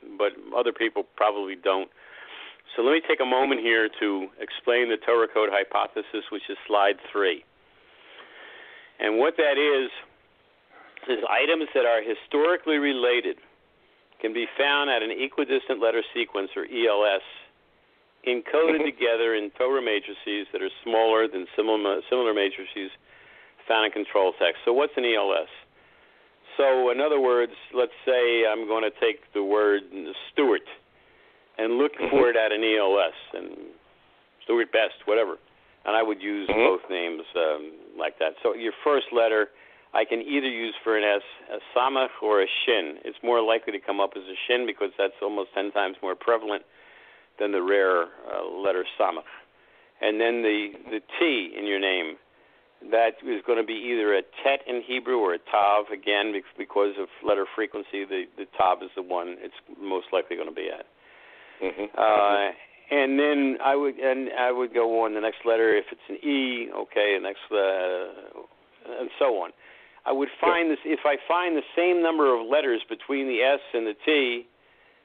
S4: other people probably don't. So let me take a moment here to explain the Torah Code hypothesis, which is slide 3. And what that is items that are historically related can be found at an equidistant letter sequence, or ELS, encoded together in Torah matrices that are smaller than similar matrices found in control text. So what's an ELS? So in other words, let's say I'm going to take the word Stewart and look for it at an ELS, and Stewart Best, whatever. And I would use both names like that. So your first letter, I can either use for an S, a samach, or a shin. It's more likely to come up as a shin because that's almost 10 times more prevalent than the rare letter samach. And then the T in your name, that is going to be either a tet in Hebrew or a tav, again, because of letter frequency. The tav is the one it's most likely going to be at. And then I would go on the next letter. If it's an E, okay, the next and so on. I would find this, if I find the same number of letters between the S and the T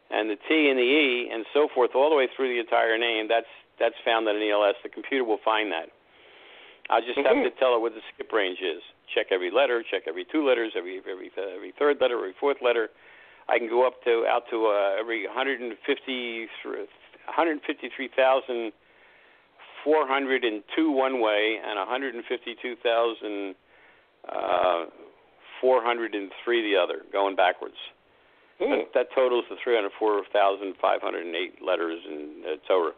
S4: and the T and the E and so forth all the way through the entire name, that's found at an ELS. The computer will find that. I'll just have to tell it what the skip range is. Check every letter, check every 2 letters, every third letter, every fourth letter. I can go out to every 153,402 one way and 152,403 the other, going backwards. That totals the 304,508 letters in Torah.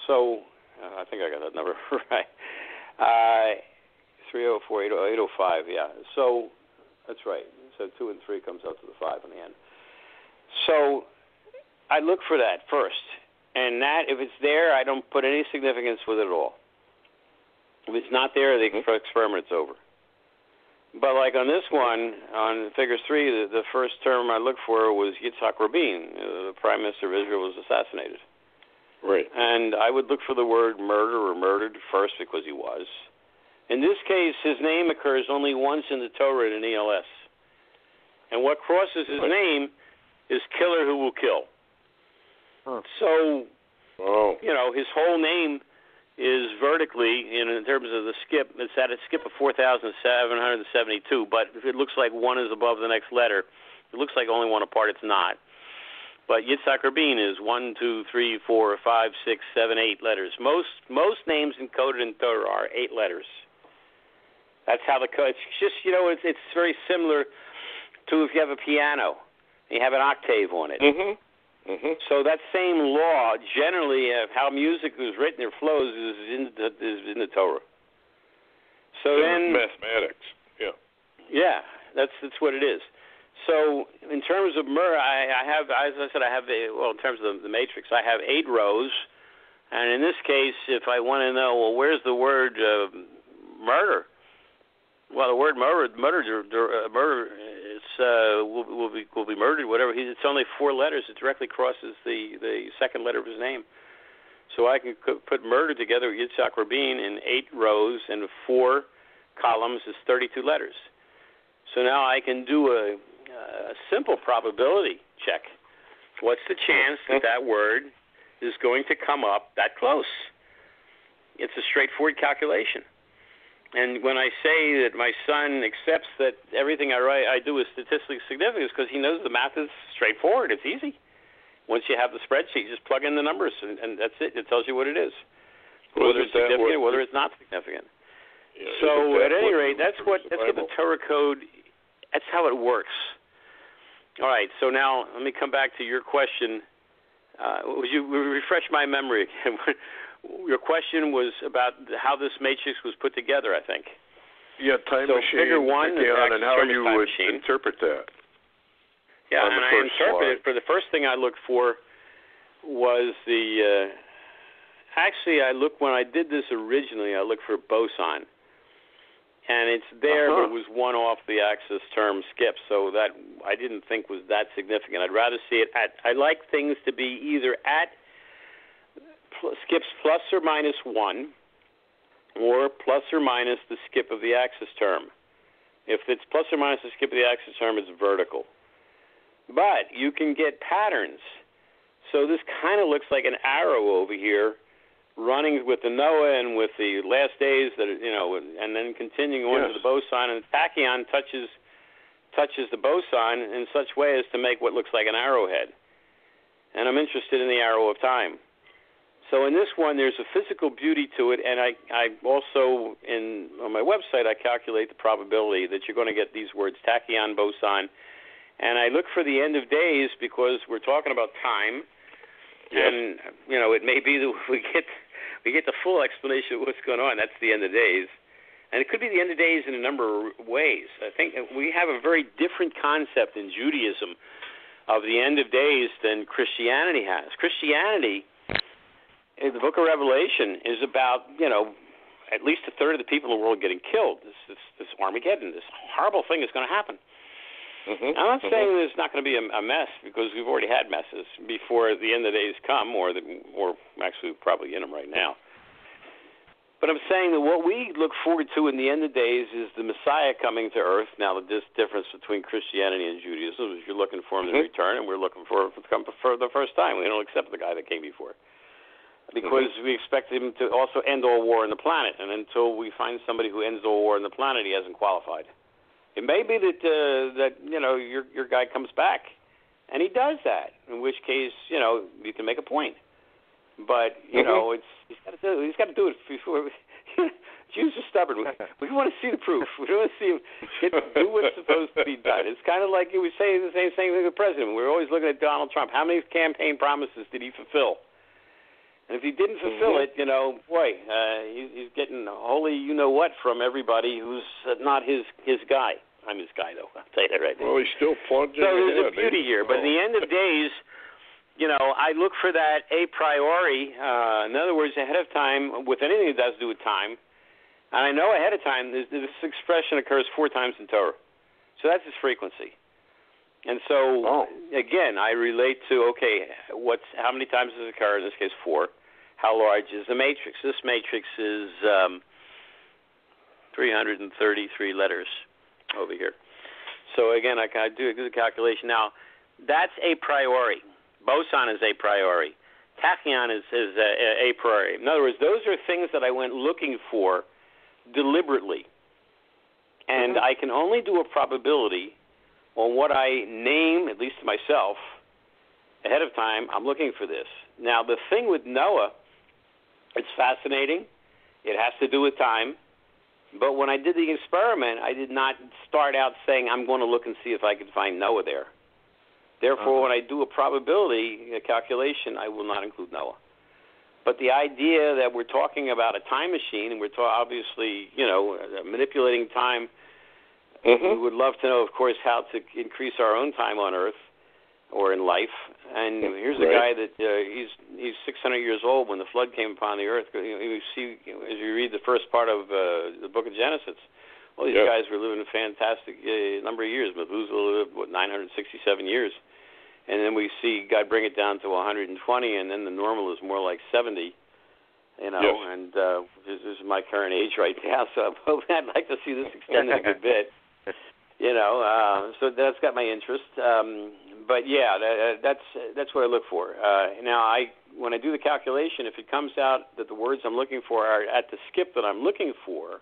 S4: So I think I got that number right. 304, 805, yeah. So that's right. So 2 and 3 comes out to the 5 in the end. So I look for that first. And that, if it's there, I don't put any significance with it at all. If it's not there, the experiment's over. But like on this one, on Figure 3, the first term I looked for was Yitzhak Rabin. The Prime Minister of Israel was assassinated.
S2: Right.
S4: And I would look for the word murder or murdered first because he was. In this case, his name occurs only once in the Torah in an ELS. And what crosses his name is killer who will kill. So, his whole name is vertically, in terms of the skip, it's at a skip of 4,772, but if it looks like one is above the next letter, it looks like only one apart, it's not. But Yitzhak Rabin is 1, 2, 3, 4, 5, 6, 7, 8 letters. Most names encoded in Torah are 8 letters. That's how the code. It's just, it's very similar to if you have a piano, and you have an octave on it.
S2: Mm-hmm. Mm-hmm.
S4: So that same law, generally, of how music is written or flows, is in the Torah. So then
S2: mathematics. Yeah.
S4: Yeah, that's what it is. So in terms of murder, I have, as I said, in terms of the matrix, I have 8 rows, and in this case, if I want to know, well, where's the word murder? Well, the word murder, will be murdered. Whatever. It's only 4 letters. It directly crosses the second letter of his name. So I can put murder together with Yitzhak Rabin in 8 rows and 4 columns is 32 letters. So now I can do a simple probability check. What's the chance that word is going to come up that close? It's a straightforward calculation. And when I say that my son accepts that everything I do is statistically significant, it's because he knows the math is straightforward. It's easy. Once you have the spreadsheet, just plug in the numbers, and that's it. It tells you what it is, whether it's significant or whether it's not significant.
S2: Yeah,
S4: so at any rate, that's what the Torah code. That's how it works. All right. So now let me come back to your question. Would you refresh my memory again? Your question was about how this matrix was put together, I think.
S2: Yeah, time machine.
S4: Figure 1
S2: and how you would
S4: machine.
S2: interpret that.
S4: Yeah, and I interpreted. For the first thing I looked for was the. Actually, when I did this originally, I looked for boson. And it's there, but it was one off the axis term skip, so that I didn't think was that significant. I'd rather see it at. I like things to be either at skips plus or minus 1, or plus or minus the skip of the axis term. If it's plus or minus the skip of the axis term, it's vertical. But you can get patterns. So this kind of looks like an arrow over here, running with the Noah and with the last days and then continuing on to the boson, and the tachyon touches the boson in such way as to make what looks like an arrowhead. And I'm interested in the arrow of time. So in this one, there's a physical beauty to it, and I also, on my website, I calculate the probability that you're going to get these words, tachyon, boson, and I look for the end of days because we're talking about time, and, it may be that we get the full explanation of what's going on. That's the end of days. And it could be the end of days in a number of ways. I think we have a very different concept in Judaism of the end of days than Christianity has. Christianity, in the book of Revelation, is about, at least a third of the people in the world getting killed. This Armageddon, this horrible thing is going to happen. I'm not saying there's not going to be a mess, because we've already had messes before the end of the days come, or actually probably in them right now. But I'm saying that what we look forward to in the end of days is the Messiah coming to earth. Now, the difference between Christianity and Judaism is you're looking for him to return, and we're looking for him to come for the first time. We don't accept the guy that came before, because we expect him to also end all war on the planet. And until we find somebody who ends all war on the planet, he hasn't qualified. It may be that your guy comes back, and he does that. In which case, you can make a point. But he's got to do it before. Jews are stubborn. We want to see the proof. We want to see him do what's supposed to be done. It's kind of like we say the same thing with the president. We're always looking at Donald Trump. How many campaign promises did he fulfill? And if he didn't fulfill it, he's getting holy you-know-what from everybody who's not his guy. I'm his guy, though. I'll tell you that right now.
S2: Well, he's still plunging.
S4: So there's a beauty here. But in the end of days, I look for that a priori. In other words, ahead of time, with anything that has to do with time. And I know ahead of time, this expression occurs 4 times in Torah. So that's its frequency. And so, again, I relate to, how many times does it occur? In this case, 4. How large is the matrix? This matrix is 333 letters over here. So, again, I do the calculation. Now, that's a priori. Boson is a priori. Tachyon is a priori. In other words, those are things that I went looking for deliberately. And I can only do a probability on what I name, at least to myself, ahead of time, I'm looking for this. Now, the thing with Noah, it's fascinating. It has to do with time. But when I did the experiment, I did not start out saying I'm going to look and see if I can find Noah there. Therefore, when I do a probability calculation, I will not include Noah. But the idea that we're talking about a time machine, and we're obviously, manipulating time, we would love to know, of course, how to increase our own time on Earth or in life. And here's a guy that he's 600 years old when the flood came upon the Earth. You see, as you read the first part of the book of Genesis, well, these guys were living a fantastic number of years. Methuselah lived, 967 years. And then we see God bring it down to 120, and then the normal is more like 70, and this is my current age right now, so I'd like to see this extended a good bit, so that's got my interest. But, that's what I look for. Now, when I do the calculation, if it comes out that the words I'm looking for are at the skip that I'm looking for,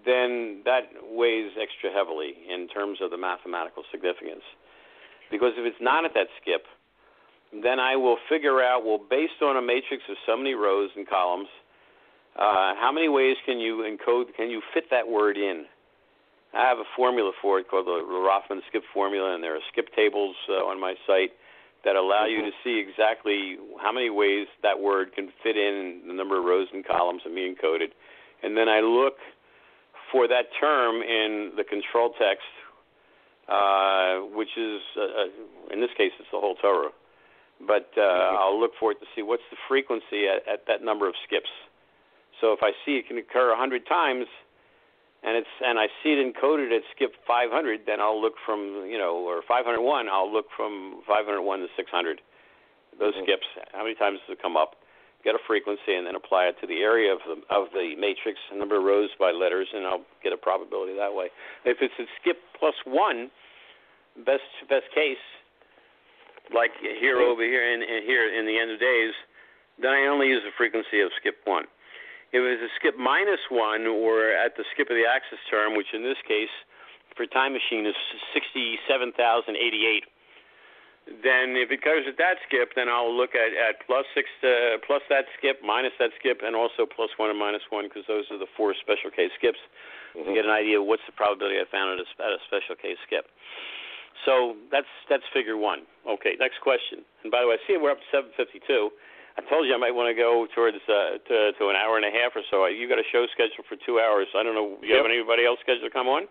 S4: then that weighs extra heavily in terms of the mathematical significance. Because if it's not at that skip, then I will figure out, based on a matrix of so many rows and columns, how many ways can you fit that word in? I have a formula for it called the Roffman skip formula, and there are skip tables on my site that allow you to see exactly how many ways that word can fit in the number of rows and columns and be encoded. And then I look for that term in the control text, which is, in this case, it's the whole Torah. But I'll look for it to see what's the frequency at that number of skips. So if I see it can occur 100 times, and I see it encoded at skip 500, then I'll look from, or 501, I'll look from 501 to 600. Those skips, how many times does it come up? Get a frequency and then apply it to the area of the matrix, a number of rows by letters, and I'll get a probability that way. If it's a skip plus 1, best case, like here over here and here in the end of days, then I only use the frequency of skip 1. If it was a skip minus 1 or at the skip of the axis term, which in this case for time machine is 67,088, then if it goes at that skip, then I'll look at plus that skip, minus that skip, and also plus 1 and minus 1, because those are the 4 special case skips, to get an idea of what's the probability I found at a special case skip. So that's figure 1. Okay, next question. And by the way, I see we're up to 7:52. I told you I might want to go towards to an hour and a half or so. You got a show scheduled for 2 hours. I don't know. Do you have anybody else scheduled to come on?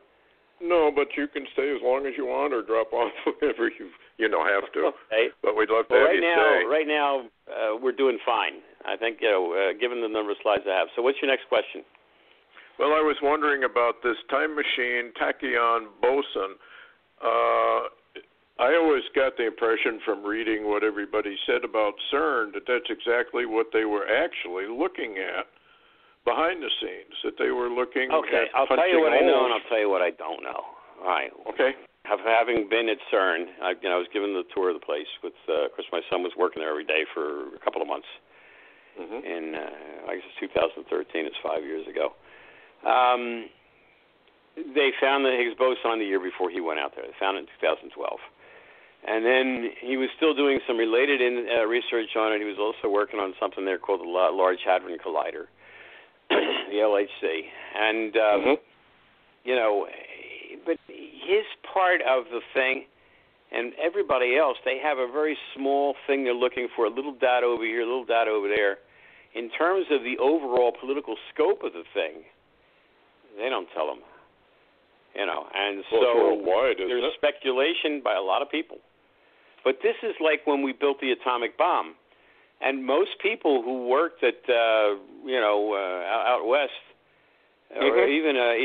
S2: No, but you can stay as long as you want or drop off whenever you have to.
S4: Okay.
S2: But we'd love to have you stay.
S4: Right now, we're doing fine. I think, given the number of slides I have. So what's your next question?
S2: Well, I was wondering about this time machine tachyon boson. I always got the impression from reading what everybody said about CERN that that's exactly what they were actually looking at behind the scenes, that they were looking at
S4: Okay, I'll tell you what I know and I'll tell you what I don't know. All right.
S2: Okay.
S4: Having been at CERN, I was given the tour of the place with, of course, my son was working there every day for a couple of months. In, I guess it's 2013, it's 5 years ago. They found the Higgs boson the year before he went out there. They found it in 2012. And then he was still doing some related research on it. He was also working on something there called the Large Hadron Collider, the LHC. And, but his part of the thing and everybody else, they have a very small thing they're looking for, a little dot over here, a little dot over there. In terms of the overall political scope of the thing, they don't tell them. And so there's speculation by a lot of people. But this is like when we built the atomic bomb. And most people who worked at, out west, or even at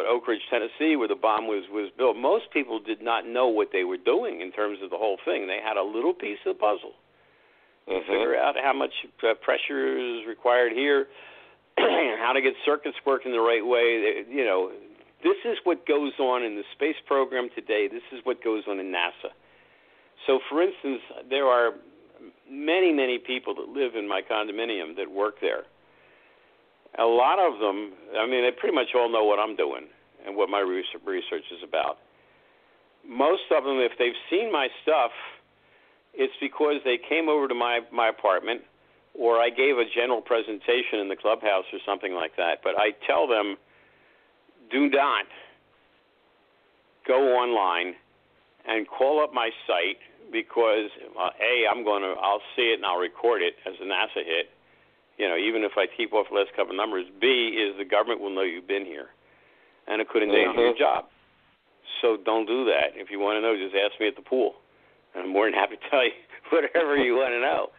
S4: Oak Ridge, Tennessee, where the bomb was built, most people did not know what they were doing in terms of the whole thing. They had a little piece of the puzzle. Figure out how much pressure is required here, how to get circuits working the right way. This is what goes on in the space program today. This is what goes on in NASA. So, for instance, there are many, many people that live in my condominium that work there. A lot of them, they pretty much all know what I'm doing and what my research is about. Most of them, if they've seen my stuff, it's because they came over to my apartment, or I gave a general presentation in the clubhouse or something like that. But I tell them, do not go online and call up my site because, I'll see it and I'll record it as a NASA hit. Even if I keep off the last couple of numbers. B is the government will know you've been here, and it could endanger your job. So don't do that. If you want to know, just ask me at the pool. I'm more than happy to tell you whatever you want to know.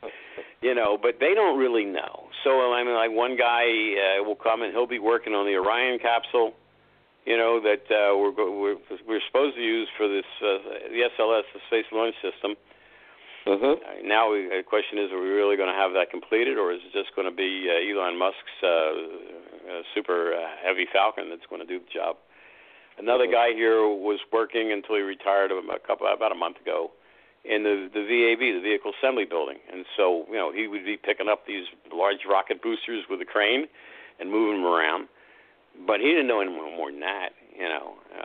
S4: But they don't really know. So I mean, like one guy will come and he'll be working on the Orion capsule, that we're supposed to use for this the SLS, the Space Launch System. Now the question is, are we really going to have that completed, or is it just going to be Elon Musk's super heavy Falcon that's going to do the job? Another guy here was working until he retired about a month ago in the VAB, the Vehicle Assembly Building. And so, he would be picking up these large rocket boosters with a crane and moving them around. But he didn't know any more than that,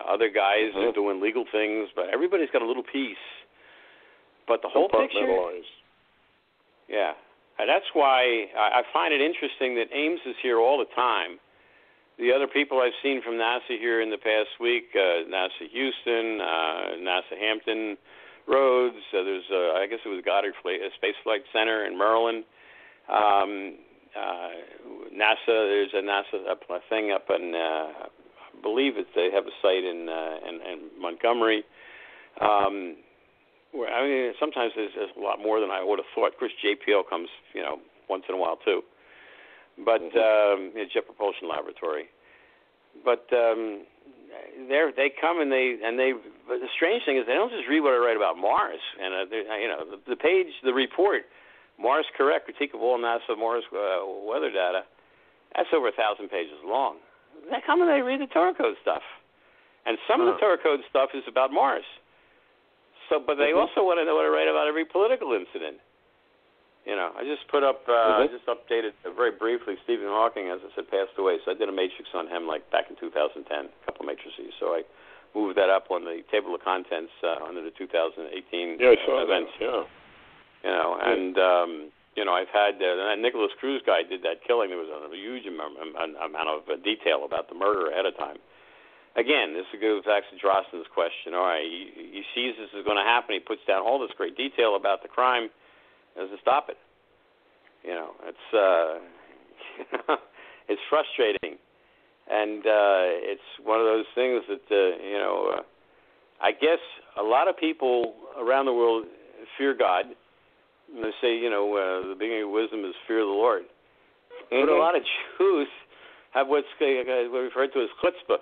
S4: Other guys are doing legal things, but everybody's got a little piece. But the whole picture... Yeah. And that's why I find it interesting that Ames is here all the time. The other people I've seen from NASA here in the past week, NASA Houston, NASA Hampton Roads, there's, I guess it was Goddard Space Flight Center in Maryland. NASA, there's a NASA thing up in, I believe they have a site in Montgomery. Sometimes there's a lot more than I would have thought. Of course, JPL comes, once in a while too. But Jet Propulsion Laboratory. But they come and they. But the strange thing is they don't just read what I write about Mars. And the page, the report, Mars Correct, Critique of all NASA Mars weather data. That's over 1,000 pages long. They come and they read the Torah Code stuff, and some of the Torah Code stuff is about Mars. So, but they also want to know what I write about every political incident. I just put up, I just updated very briefly. Stephen Hawking, as I said, passed away. So I did a matrix on him back in 2010, a couple of matrices. So I moved that up on the table of contents under the 2018 events. And I've had that Nicholas Cruz guy did that killing. There was a huge amount of detail about the murder ahead of time. Again, this goes back to Drosten's question. All right, he sees this is going to happen. He puts down all this great detail about the crime. Doesn't stop it. It's frustrating, and it's one of those things that I guess a lot of people around the world fear God. And they say, the beginning of wisdom is fear of the Lord. But a lot of Jews have what's referred to as chutzpah.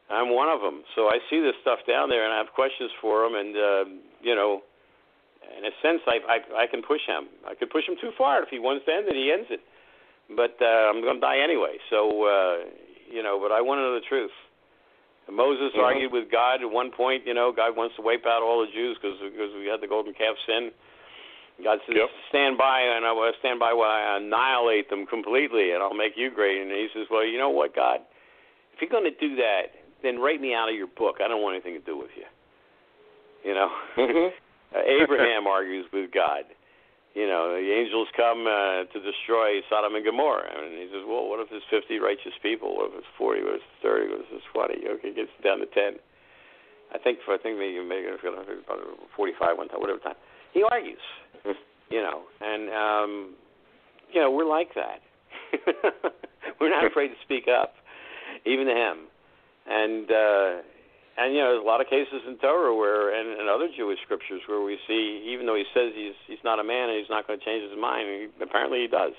S4: I'm one of them. So I see this stuff down there, and I have questions for them, and in a sense, I can push him. I could push him too far. If he wants to end it, he ends it. But I'm going to die anyway. So, but I want to know the truth. And Moses argued with God at one point. God wants to wipe out all the Jews because we had the golden calf sin. God says, stand by, and I will stand by while I annihilate them completely, and I'll make you great. And he says, well, you know what, God? If you're going to do that, then write me out of your book. I don't want anything to do with you. Abraham argues with God. The angels come to destroy Sodom and Gomorrah. And he says, well, what if there's 50 righteous people? What if it's 40? What if it's 30? What if it's 20? Okay, it gets down to 10. I think maybe it's going to be about 45 one time, whatever time. He argues, and, we're like that. We're not afraid to speak up, even to him. And there's a lot of cases in Torah and other Jewish scriptures where we see, even though he says he's not a man and he's not going to change his mind, apparently he does.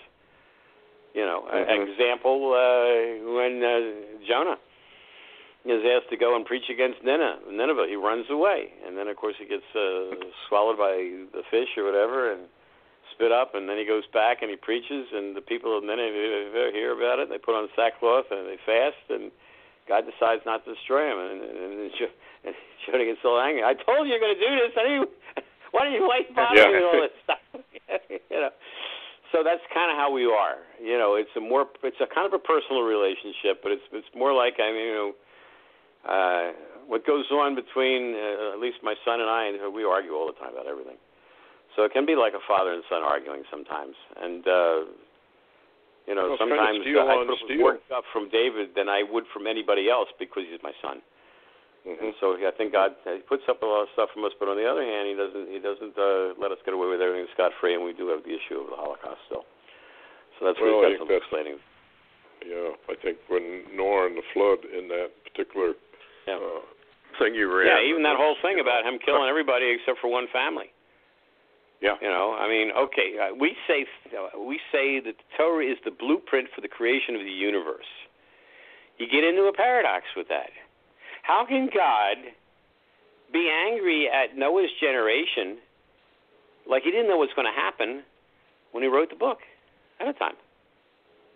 S4: Example, when Jonah is asked to go and preach against Nineveh, he runs away. And then, of course, he gets swallowed by the fish or whatever and spit up. And then he goes back and he preaches, and the people of Nineveh hear about it. They put on sackcloth and they fast, and God decides not to destroy him. And Jonah gets so angry. I told you you're going to do this. Why do you wait bothering me with all this stuff? So that's kind of how we are. It's a kind of a personal relationship, but it's more like what goes on between at least my son and I, and we argue all the time about everything. So it can be like a father and son arguing sometimes. And, sometimes I put up more stuff from David than I would from anybody else because he's my son. And so I think God he puts up a lot of stuff from us, but on the other hand, he doesn't let us get away with everything scot-free, and we do have the issue of the Holocaust still. So that's what he's got some explaining.
S2: Yeah, I think when Noah and the flood in that particular thing you read.
S4: Yeah, even that whole thing about him killing everybody except for one family.
S2: Yeah.
S4: We say that the Torah is the blueprint for the creation of the universe. You get into a paradox with that. How can God be angry at Noah's generation like he didn't know what's going to happen when he wrote the book at a time?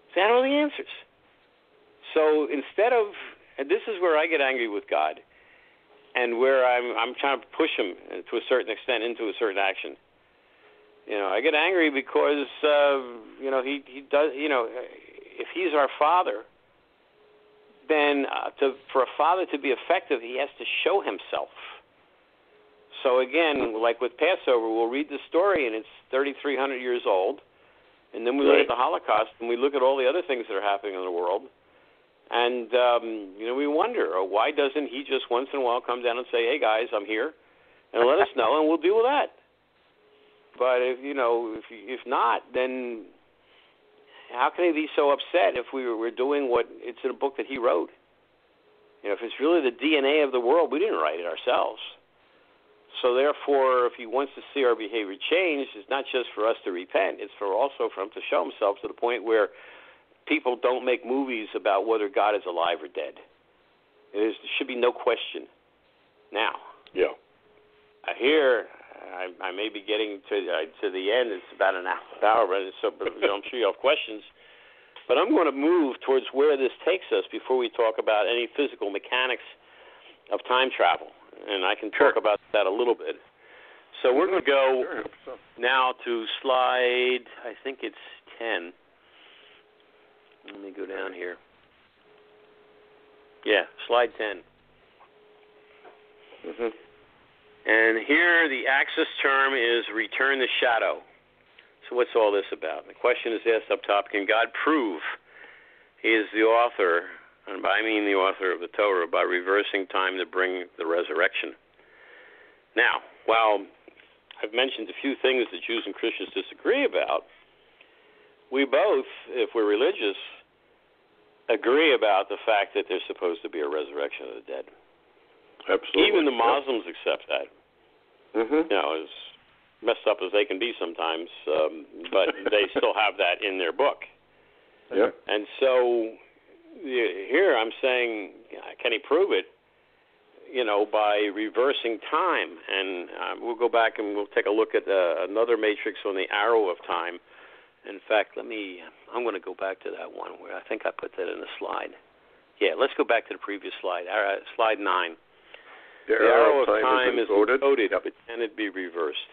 S4: So he had all the answers. So instead of, and this is where I get angry with God, and where I'm trying to push him to a certain extent into a certain action. I get angry because he does. If he's our Father, then for a father to be effective, he has to show himself. So again, like with Passover, we'll read the story, and it's 3,300 years old, and then we look at the Holocaust, and we look at all the other things that are happening in the world, and we wonder, why doesn't he just once in a while come down and say, "Hey guys, I'm here," and let us know, and we'll deal with that. But if not, then how can he be so upset if we're doing what it's in a book that he wrote? If it's really the DNA of the world, we didn't write it ourselves. So therefore, if he wants to see our behavior change, it's not just for us to repent. It's also for him to show himself to the point where people don't make movies about whether God is alive or dead. There should be no question. Now, here I may be getting to the end. It's about an hour, so I'm sure you have questions. But I'm going to move towards where this takes us before we talk about any physical mechanics of time travel. And I can talk about that a little bit. So we're going to go now to slide, I think it's 10. Let me go down here. Yeah, slide 10. And here the axis term is return the shadow. So what's all this about? The question is asked up top, can God prove he is the author, and I mean the author of the Torah, by reversing time to bring the resurrection? Now, while I've mentioned a few things that Jews and Christians disagree about, we both, if we're religious, agree about the fact that there's supposed to be a resurrection of the dead.
S2: Absolutely.
S4: Even the Muslims accept that. As messed up as they can be sometimes, but they still have that in their book.
S2: Yeah.
S4: And so here I'm saying, can he prove it? By reversing time. And we'll go back and we'll take a look at another matrix on the arrow of time. In fact, I'm going to go back to that one where I think I put that in the slide. Yeah, let's go back to the previous slide, slide 9. The arrow of time is encoded, but can it be reversed?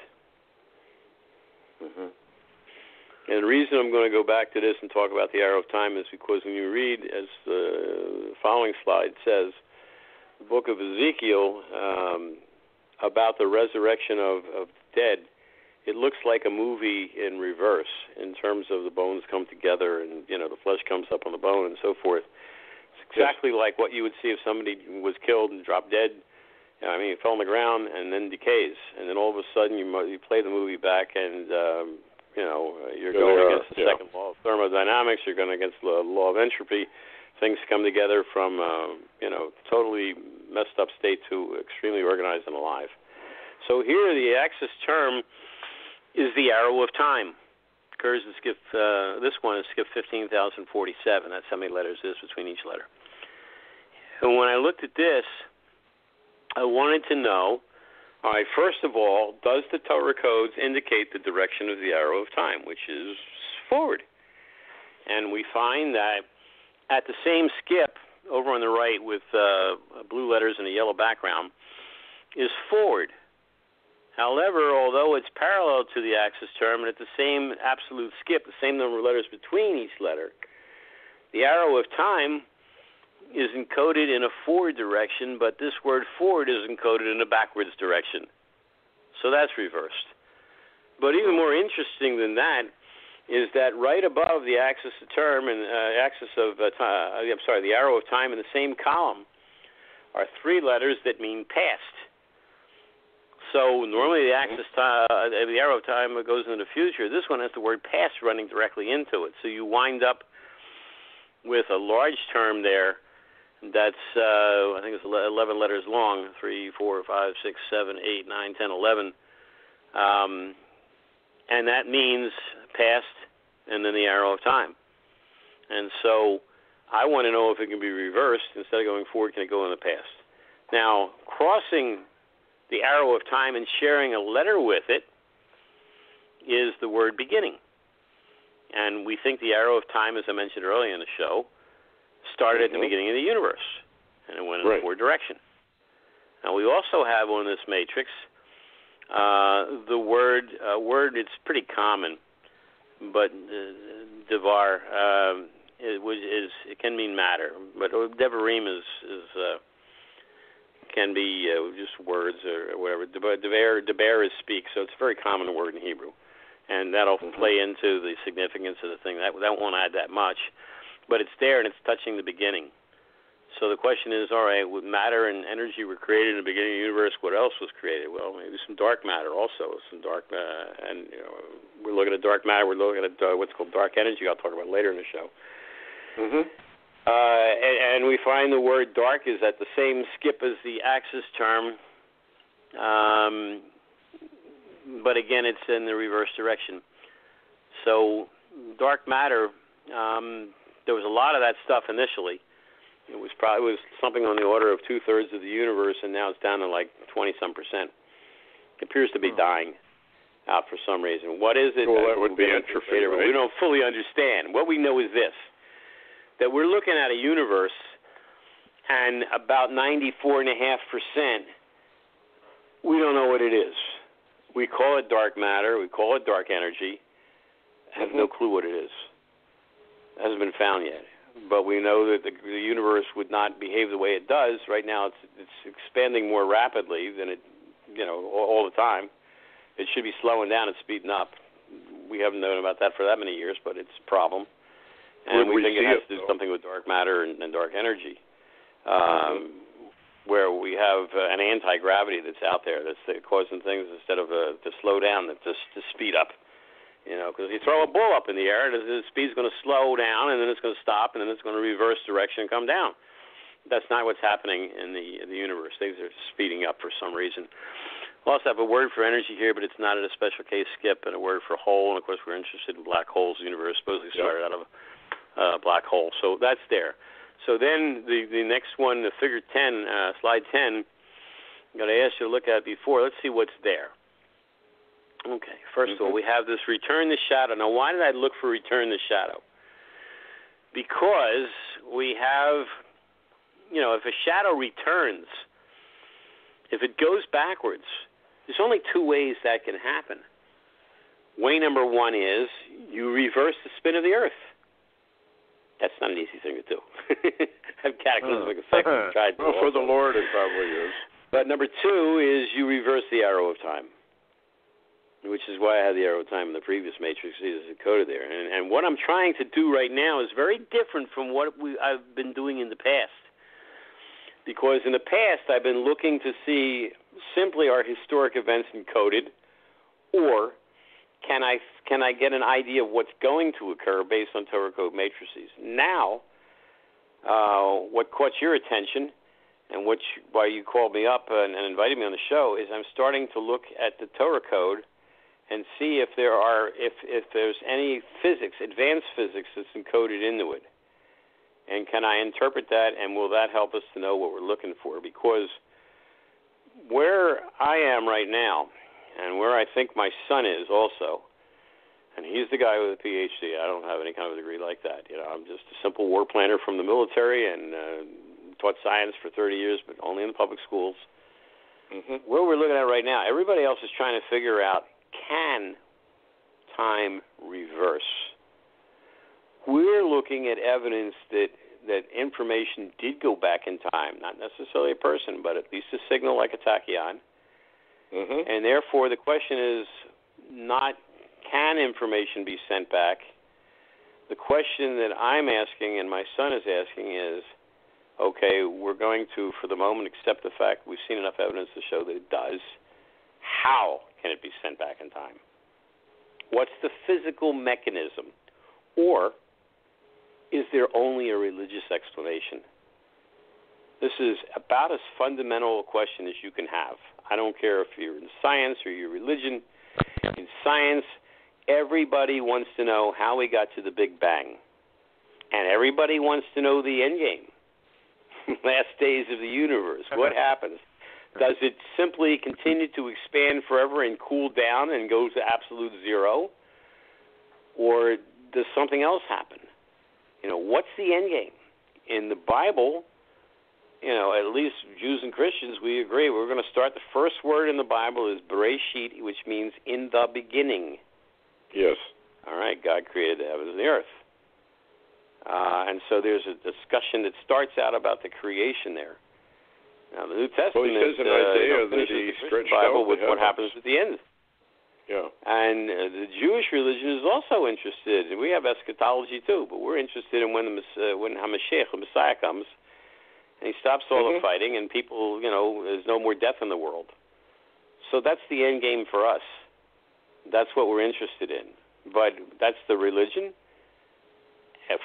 S4: And the reason I'm going to go back to this and talk about the arrow of time is because when you read, as the following slide says, the book of Ezekiel, about the resurrection of dead, it looks like a movie in reverse in terms of the bones come together and, the flesh comes up on the bone and so forth. It's exactly like what you would see if somebody was killed and dropped dead. He fell on the ground and then decays. And then all of a sudden you play the movie back and, you're going against the second law of thermodynamics. You're going against the law of entropy. Things come together from, totally messed up state to extremely organized and alive. So here the axis term is the arrow of time. Occurs in skip, this one is skip 15,047. That's how many letters is between each letter. And when I looked at this, I wanted to know, all right, first of all, does the Torah Codes indicate the direction of the arrow of time, which is forward? And we find that at the same skip, over on the right with blue letters and a yellow background, is forward. However, although it's parallel to the axis term and at the same absolute skip, the same number of letters between each letter, the arrow of time is encoded in a forward direction, but this word forward is encoded in a backwards direction. So that's reversed. But even more interesting than that is that right above the axis of term and the arrow of time in the same column are three letters that mean past. So normally the axis, the arrow of time goes into the future. This one has the word past running directly into it. So you wind up with a large term there that's, I think it's 11 letters long, 3, 4, 5, 6, 7, 8, 9, 10, 11. And that means past and then the arrow of time. And so I want to know if it can be reversed. Instead of going forward, can it go in the past? Now, crossing the arrow of time and sharing a letter with it is the word beginning. And we think the arrow of time, as I mentioned earlier in the show, started at the beginning of the universe, and it went in a forward direction. Now, we also have on this matrix the word, it's pretty common, but devar, it can mean matter, but devarim can be just words or whatever. Deber is speak, so it's a very common word in Hebrew, and that'll play into the significance of the thing. That won't add that much, but it's there and it's touching the beginning. So the question is, all right, with matter and energy were created in the beginning of the universe, what else was created? Well, maybe some dark matter also. Some dark, and we're looking at dark matter. We're looking at what's called dark energy. I'll talk about later in the show. And we find the word dark is at the same skip as the axis term, but again, it's in the reverse direction. So dark matter, there was a lot of that stuff initially. It was something on the order of 2/3 of the universe, and now it's down to like 20-some%. It appears to be dying out for some reason. What is it?
S2: Well, that would be interesting. Right?
S4: We don't fully understand. What we know is this, that we're looking at a universe, and about 94.5%, we don't know what it is. We call it dark matter. We call it dark energy. Have no clue what it is. It hasn't been found yet. But we know that the universe would not behave the way it does. Right now it's expanding more rapidly than it, all the time. It should be slowing down and speeding up. We haven't known about that for that many years, but it's a problem. And we think it has to do something with dark matter and dark energy, where we have an anti-gravity that's out there that's causing things instead of to slow down, to speed up. Because you throw a ball up in the air, the speed's going to slow down, and then it's going to stop, and then it's going to reverse direction and come down. That's not what's happening in the universe. Things are speeding up for some reason. We also have a word for energy here, but it's not in a special case skip, and a word for hole. And, of course, we're interested in black holes. The universe supposedly started out of a black hole. So that's there. So then the next one, the figure 10, slide 10, I'm going to ask you to look at before. Let's see what's there. Okay, first of all, we have this return the shadow. Now, why did I look for return the shadow? Because we have, if a shadow returns, if it goes backwards, there's only two ways that can happen. Way number one is you reverse the spin of the Earth. That's not an easy thing to do. Have cataclysmic effect.
S2: Well, for the Lord, it probably is.
S4: But number two is you reverse the arrow of time, which is why I had the arrow of time in the previous matrix. It's coded there. And what I'm trying to do right now is very different from what I've been doing in the past. Because in the past, I've been looking to see simply are historic events encoded, or can I get an idea of what's going to occur based on Torah Code matrices? Now, what caught your attention and why you called me up and invited me on the show is I'm starting to look at the Torah Code and see if there's any physics, advanced physics that's encoded into it. And can I interpret that, and will that help us to know what we're looking for? Because where I am right now, and where I think my son is also, and he's the guy with a PhD. I don't have any kind of degree like that. I'm just a simple war planner from the military and taught science for 30 years, but only in the public schools. Where we're looking at right now, everybody else is trying to figure out, can time reverse? We're looking at evidence that information did go back in time, not necessarily a person, but at least a signal like a tachyon. And therefore, the question is, can information be sent back? The question that I'm asking and my son is asking is, okay, we're going to, for the moment, accept the fact we've seen enough evidence to show that it does. How can it be sent back in time? What's the physical mechanism? Or is there only a religious explanation? This is about as fundamental a question as you can have. I don't care if you're in science or your religion. In science, everybody wants to know how we got to the Big Bang. And everybody wants to know the end game. Last days of the universe. What happens? Does it simply continue to expand forever and cool down and go to absolute zero? Or does something else happen? What's the end game? In the Bible, at least Jews and Christians, we agree. We're going to start. The first word in the Bible is Bereshit, which means in the beginning.
S2: Yes.
S4: All right, God created the heavens and the earth. And so there's a discussion that starts out about the creation there. Now, the New Testament
S2: says in Isaiah that he stretched
S4: Bible
S2: out
S4: with
S2: the
S4: what happens at the end.
S2: Yeah.
S4: And the Jewish religion is also interested. We have eschatology too, but we're interested in when HaMashiach, the Messiah, comes, and he stops all the fighting, and people, there's no more death in the world. So that's the end game for us. That's what we're interested in. But that's the religion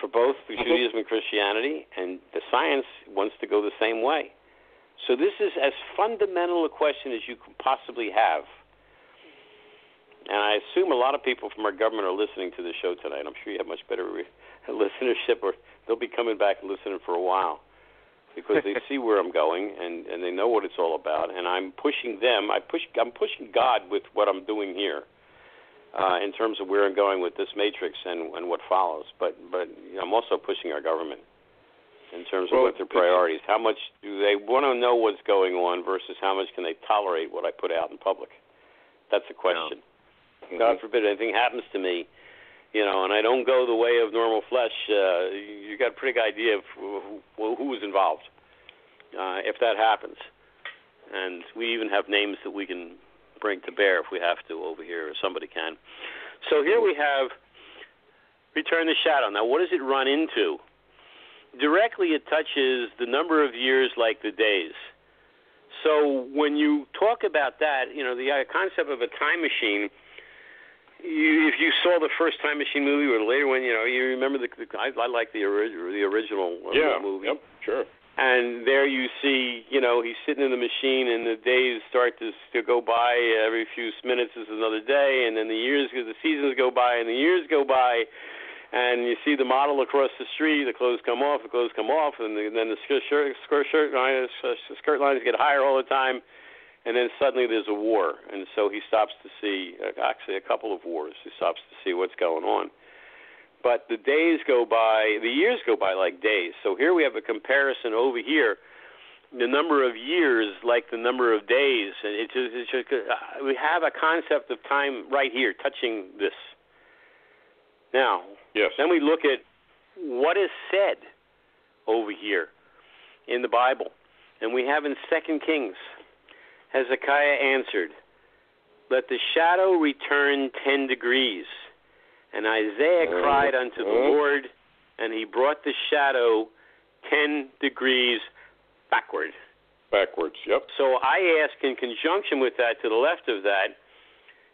S4: for both Judaism and Christianity, and the science wants to go the same way. So this is as fundamental a question as you can possibly have. And I assume a lot of people from our government are listening to the show tonight. I'm sure you have much better listenership, or they'll be coming back and listening for a while because they see where I'm going and they know what it's all about. And I'm pushing them. I'm pushing God with what I'm doing here in terms of where I'm going with this matrix and what follows. But I'm also pushing our government in terms of what their priorities. How much do they want to know what's going on versus how much can they tolerate what I put out in public? That's the question. God forbid anything happens to me, and I don't go the way of normal flesh, you got a pretty good idea of who is involved if that happens. And we even have names that we can bring to bear if we have to over here, or somebody can. So here we have Return the Shadow. Now, what does it run into? Directly, it touches the number of years like the days. So when you talk about that, the concept of a time machine, if you saw the first Time Machine movie or the later one, you remember I like the original movie.
S2: Yep, sure.
S4: And there you see, he's sitting in the machine, and the days start to go by. Every few minutes is another day, and then the seasons go by, and the years go by, and you see the model across the street. The clothes come off, and then the skirt lines get higher all the time. And then suddenly there's a war, and so he stops to see, actually a couple of wars. He stops to see what's going on. But the years go by like days. So here we have a comparison over here, the number of years like the number of days. And we have a concept of time right here touching this. Now, then we look at what is said over here in the Bible. And we have in 2 Kings, Hezekiah answered, "Let the shadow return 10 degrees. And Isaiah cried unto the Lord, and he brought the shadow 10 degrees backward."
S2: Backwards, yep.
S4: So I ask, in conjunction with that, to the left of that,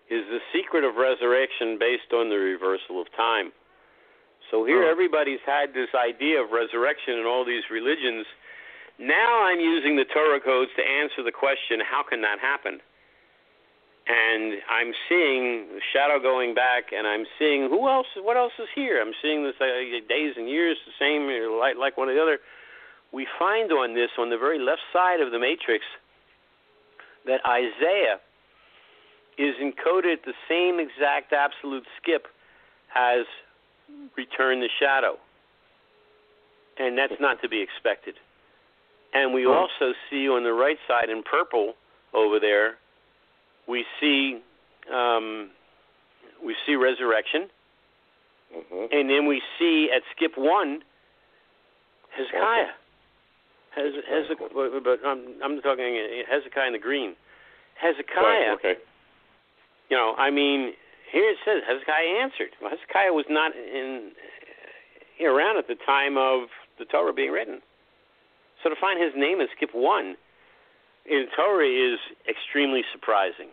S4: is the secret of resurrection based on the reversal of time. So here everybody's had this idea of resurrection in all these religions. Now I'm using the Torah Codes to answer the question, how can that happen? And I'm seeing the shadow going back, and I'm seeing what else is here? I'm seeing this days and years the same, like one or the other. We find on the very left side of the matrix, that Isaiah is encoded the same exact absolute skip as Return the Shadow. And that's not to be expected. And we also see on the right side in purple over there, we see resurrection, and then we see at skip 1 Hezekiah. But I'm talking Hezekiah in the green. Hezekiah Here it says Hezekiah answered. Well, Hezekiah was not around at the time of the Torah being written. So to find his name in skip 1 in Torah is extremely surprising.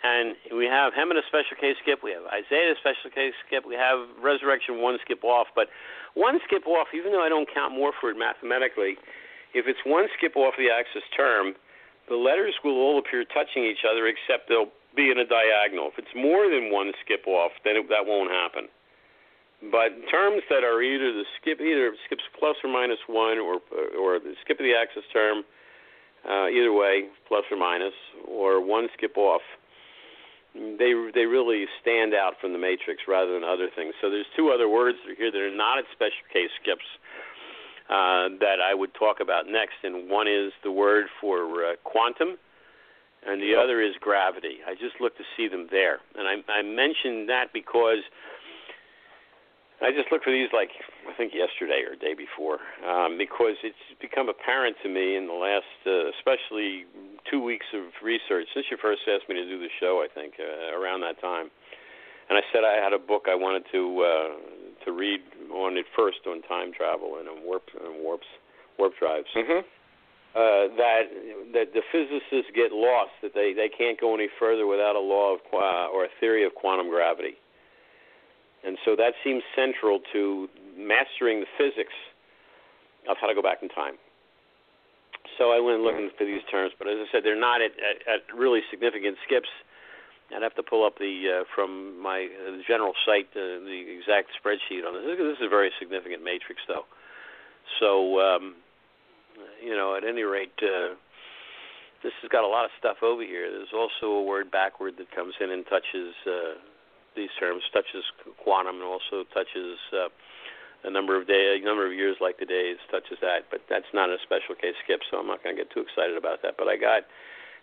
S4: And we have Haman a special case skip, we have Isaiah a special case skip, we have Resurrection 1 skip off. But 1 skip off, even though I don't count more for it mathematically, if it's 1 skip off the axis term, the letters will all appear touching each other except they'll be in a diagonal. If it's more than 1 skip off, then that won't happen. But terms that are either skips plus or minus 1 or the skip of the axis term, either way, plus or minus, or 1 skip off, they really stand out from the matrix rather than other things. So there's 2 other words that are here that are not at special case skips that I would talk about next, and one is the word for quantum, and the other is gravity. I just looked to see them there, and I mentioned that because I just looked for these I think yesterday or the day before, because it's become apparent to me in the last, especially 2 weeks of research, since you first asked me to do the show, I think, around that time. And I said I had a book I wanted to read on it first on time travel and on warp drives. Mm-hmm. That the physicists get lost, that they can't go any further without a law of or a theory of quantum gravity. And so that seems central to mastering the physics of how to go back in time. So I went looking for these terms, but as I said, they're not at really significant skips. I'd have to pull up from my general site the exact spreadsheet on this. This is a very significant matrix, though. So, at any rate, this has got a lot of stuff over here. There's also a word backward that comes in and touches these terms, touches quantum, and also touches a number of years like the days, touches that. But that's not a special case skip, so I'm not going to get too excited about that. But I got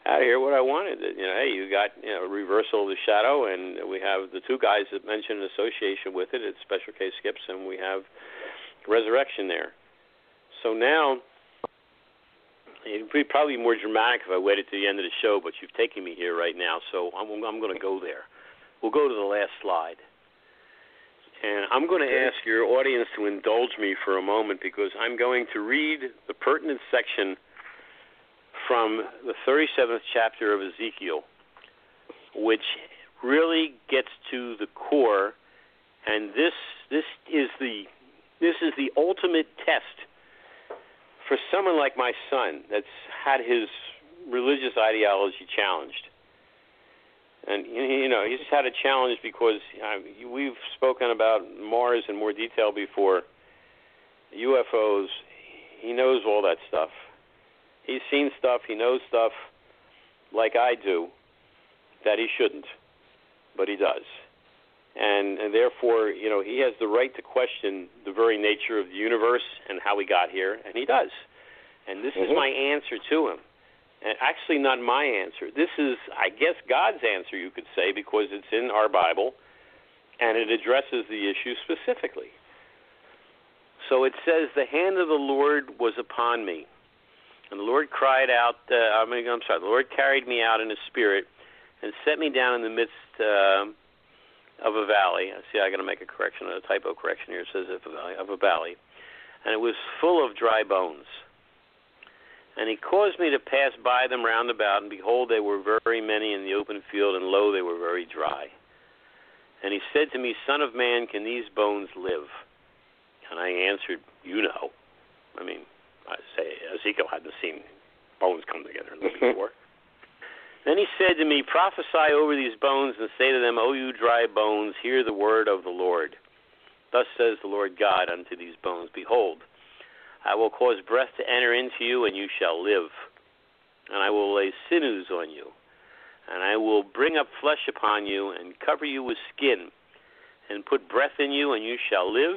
S4: out of here what I wanted. Hey, you got reversal of the shadow, and we have the 2 guys that mentioned association with it. It's special case skips, and we have resurrection there. So now it'd be probably more dramatic if I waited to the end of the show, but you've taken me here right now, so I'm going to go there. We'll go to the last slide. And I'm going to ask your audience to indulge me for a moment because I'm going to read the pertinent section from the 37th chapter of Ezekiel, which really gets to the core, and this is the ultimate test for someone like my son that's had his religious ideology challenged. And, he's had a challenge because we've spoken about Mars in more detail before, UFOs. He knows all that stuff. He's seen stuff, he knows stuff like I do that he shouldn't, but he does. And therefore, he has the right to question the very nature of the universe and how we got here, and he does. And this is my answer to him. And actually not my answer. This is, I guess, God's answer, you could say, because it's in our Bible, and it addresses the issue specifically. So it says, the hand of the Lord was upon me. And the Lord cried out, the Lord carried me out in his spirit and set me down in the midst of a valley. I got to make a correction, a typo correction here. It says of a valley. And it was full of dry bones. And he caused me to pass by them round about, and behold, they were very many in the open field, and lo, they were very dry. And he said to me, Son of man, can these bones live? And I answered, I say Ezekiel hadn't seen bones come together before. Then he said to me, prophesy over these bones and say to them, O you dry bones, hear the word of the Lord. Thus says the Lord God unto these bones, behold, I will cause breath to enter into you, and you shall live. And I will lay sinews on you, and I will bring up flesh upon you, and cover you with skin, and put breath in you, and you shall live,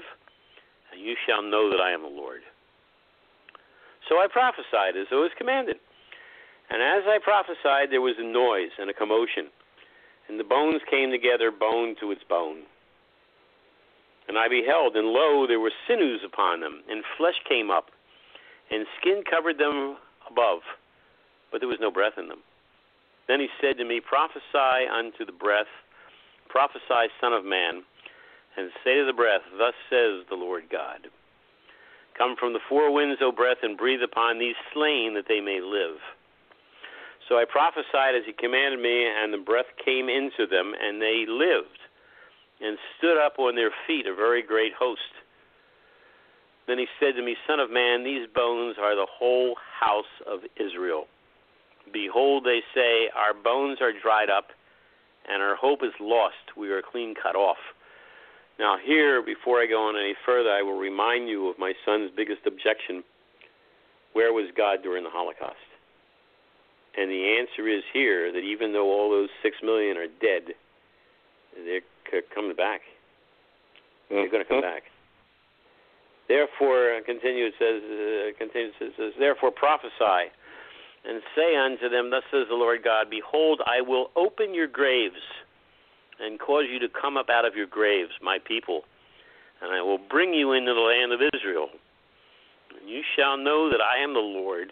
S4: and you shall know that I am the Lord. So I prophesied as I was commanded. And as I prophesied, there was a noise and a commotion, and the bones came together, bone to its bone. And I beheld, and lo, there were sinews upon them, and flesh came up, and skin covered them above, but there was no breath in them. Then he said to me, prophesy unto the breath, prophesy, son of man, and say to the breath, thus says the Lord God. Come from the four winds, O breath, and breathe upon these slain that they may live. So I prophesied as he commanded me, and the breath came into them, and they lived, and stood up on their feet, a very great host. Then he said to me, Son of man, these bones are the whole house of Israel. Behold, they say, our bones are dried up, and our hope is lost. We are clean cut off. Now here, before I go on any further, I will remind you of my son's biggest objection. Where was God during the Holocaust? And the answer is here that even though all those 6 million are dead, they're coming back. They're going to come back. Therefore, it says, therefore prophesy, and say unto them, thus says the Lord God, behold, I will open your graves, and cause you to come up out of your graves, my people, and I will bring you into the land of Israel. And you shall know that I am the Lord,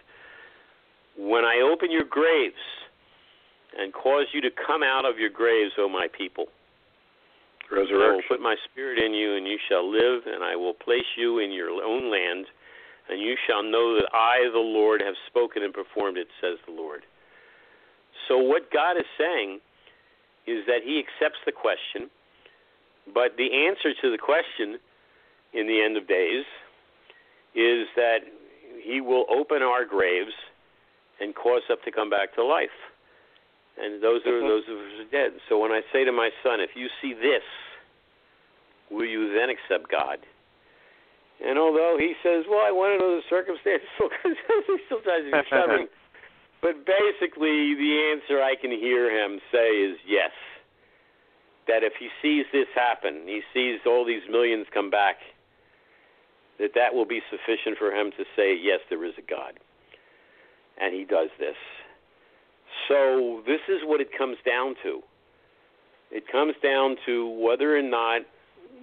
S4: when I open your graves, and cause you to come out of your graves, O my people.
S2: Resurrection.
S4: I will put my spirit in you, and you shall live, and I will place you in your own land, and you shall know that I, the Lord, have spoken and performed it, says the Lord. So what God is saying is that he accepts the question, but the answer to the question in the end of days is that he will open our graves and cause us to come back to life. And those of us are dead. So when I say to my son, if you see this, will you then accept God? And although he says, well, I want to know the circumstances, he still tries to be stubborn. But basically, the answer I can hear him say is yes. That if he sees this happen, he sees all these millions come back, that will be sufficient for him to say, yes, there is a God. And he does this. So this is what it comes down to. It comes down to whether or not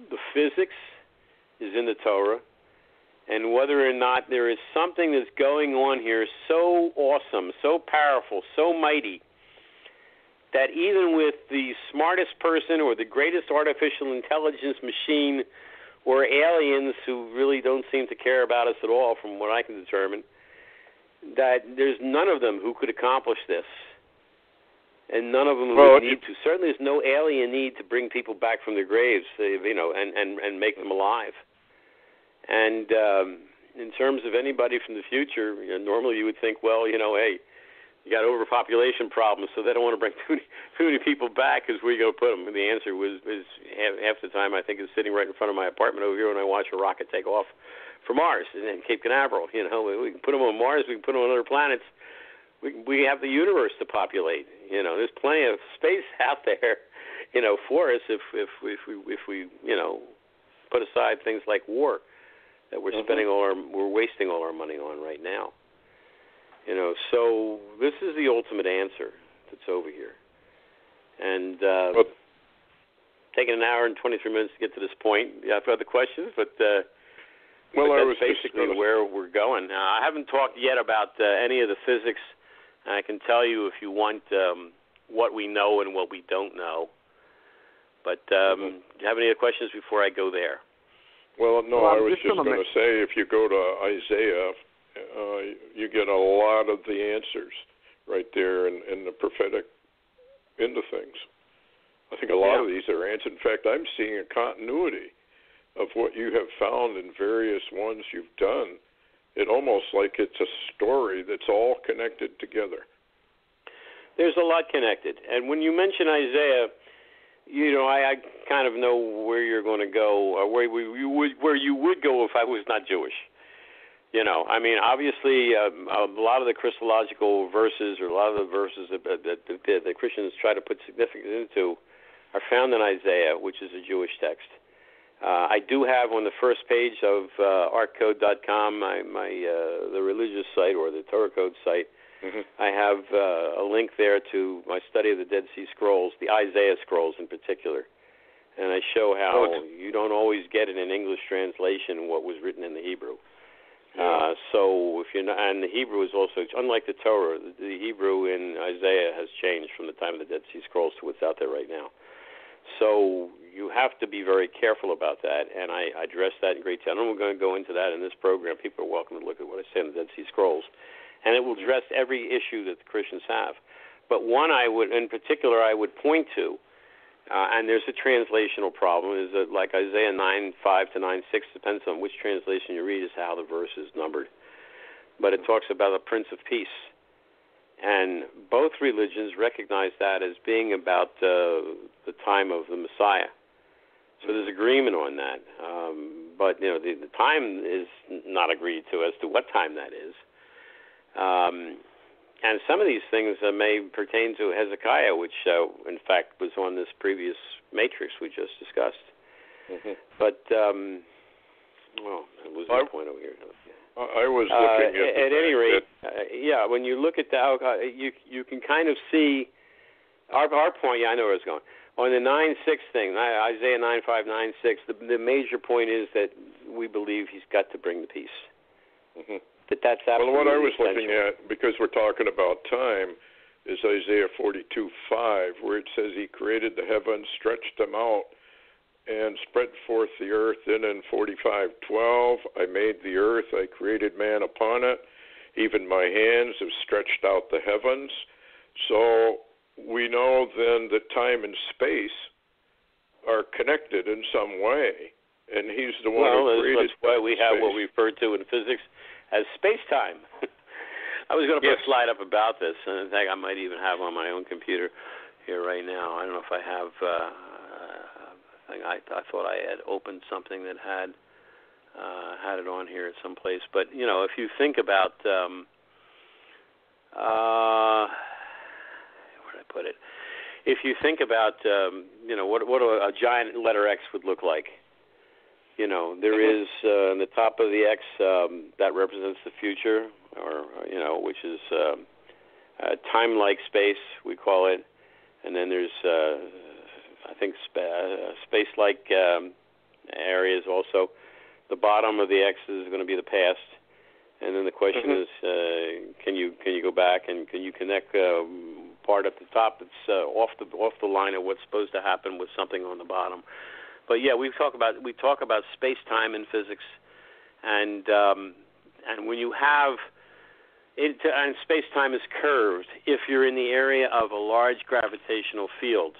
S4: the physics is in the Torah, and whether or not there is something that's going on here so awesome, so powerful, so mighty, that even with the smartest person or the greatest artificial intelligence machine or aliens who really don't seem to care about us at all, from what I can determine, that there's none of them who could accomplish this. And none of them would need to. Certainly there's no alien need to bring people back from their graves, and make them alive. And in terms of anybody from the future, normally you would think, well, hey, you got overpopulation problems, so they don't want to bring too many people back, because where are you going to put them? And the answer is half the time I think is sitting right in front of my apartment over here when I watch a rocket take off for Mars and then Cape Canaveral. We can put them on Mars, we can put them on other planets. We have the universe to populate. There's plenty of space out there, for us if we put aside things like war that we're we're wasting all our money on right now. So this is the ultimate answer that's over here. And taking an hour and 23 minutes to get to this point. Yeah, I've got the questions, but that's basically where we're going. I haven't talked yet about any of the physics. I can tell you, if you want, what we know and what we don't know. But do you have any other questions before I go there?
S2: Well, no, I was just going to say, if you go to Isaiah, you get a lot of the answers right there in the prophetic end of things. I think a lot of these are answered. In fact, I'm seeing a continuity of what you have found in various ones you've done. It almost like it's a story that's all connected together.
S4: There's a lot connected. And when you mention Isaiah, I kind of know where you're going to go, or where you would go if I was not Jewish. Obviously, a lot of the Christological verses, or a lot of the verses that Christians try to put significance into, are found in Isaiah, which is a Jewish text. I do have on the first page of artcode.com, the religious site, or the Torah Codes site, I have a link there to my study of the Dead Sea Scrolls, the Isaiah Scrolls in particular. And I show how you don't always get in an English translation what was written in the Hebrew. So if you're not, and the Hebrew is also, unlike the Torah, the Hebrew in Isaiah has changed from the time of the Dead Sea Scrolls to what's out there right now. So you have to be very careful about that, and I address that in great detail. And we're going to go into that in this program. People are welcome to look at what I say in the Dead Sea Scrolls, and it will address every issue that the Christians have. But one I would point to, and there's a translational problem, is that like Isaiah 9:5 to 9:6, depends on which translation you read, is how the verse is numbered. But it talks about the Prince of Peace. And both religions recognize that as being about the time of the Messiah. So there's agreement on that. But, the time is not agreed to as to what time that is. And some of these things may pertain to Hezekiah, which, in fact, was on this previous matrix we just discussed. Mm-hmm. But, I lose my point over here.
S2: I was looking
S4: at any rate, when you look at you can kind of see our point. Yeah, I know where it's going. On the 9:6 thing, Isaiah 9:5, 9:6, the major point is that we believe he's got to bring the peace.
S2: Mm-hmm.
S4: That's absolutely
S2: what I was
S4: essential.
S2: looking at, because we're talking about time, is Isaiah 42:5, where it says he created the heavens, stretched them out, and spread forth the earth. Then in 45:12, I made the earth, I created man upon it. Even my hands have stretched out the heavens. So we know then that time and space are connected in some way, and he's the one who created.
S4: That's why we have what we refer to in physics as space-time. I was going to put a slide up about this, and in fact, I might even have on my own computer here right now. I don't know if I have. I thought I had opened something that had it on here at some place. But if you think about where did I put it? If you think about what a giant letter X would look like. There is on the top of the X that represents the future, or which is time-like space, we call it, and then there's I think space-like areas also. The bottom of the X is going to be the past, and then the question is, can you go back and can you connect part at the top that's off the line of what's supposed to happen with something on the bottom? But yeah, we talk about space-time in physics, and when you have it, and space-time is curved if you're in the area of a large gravitational field.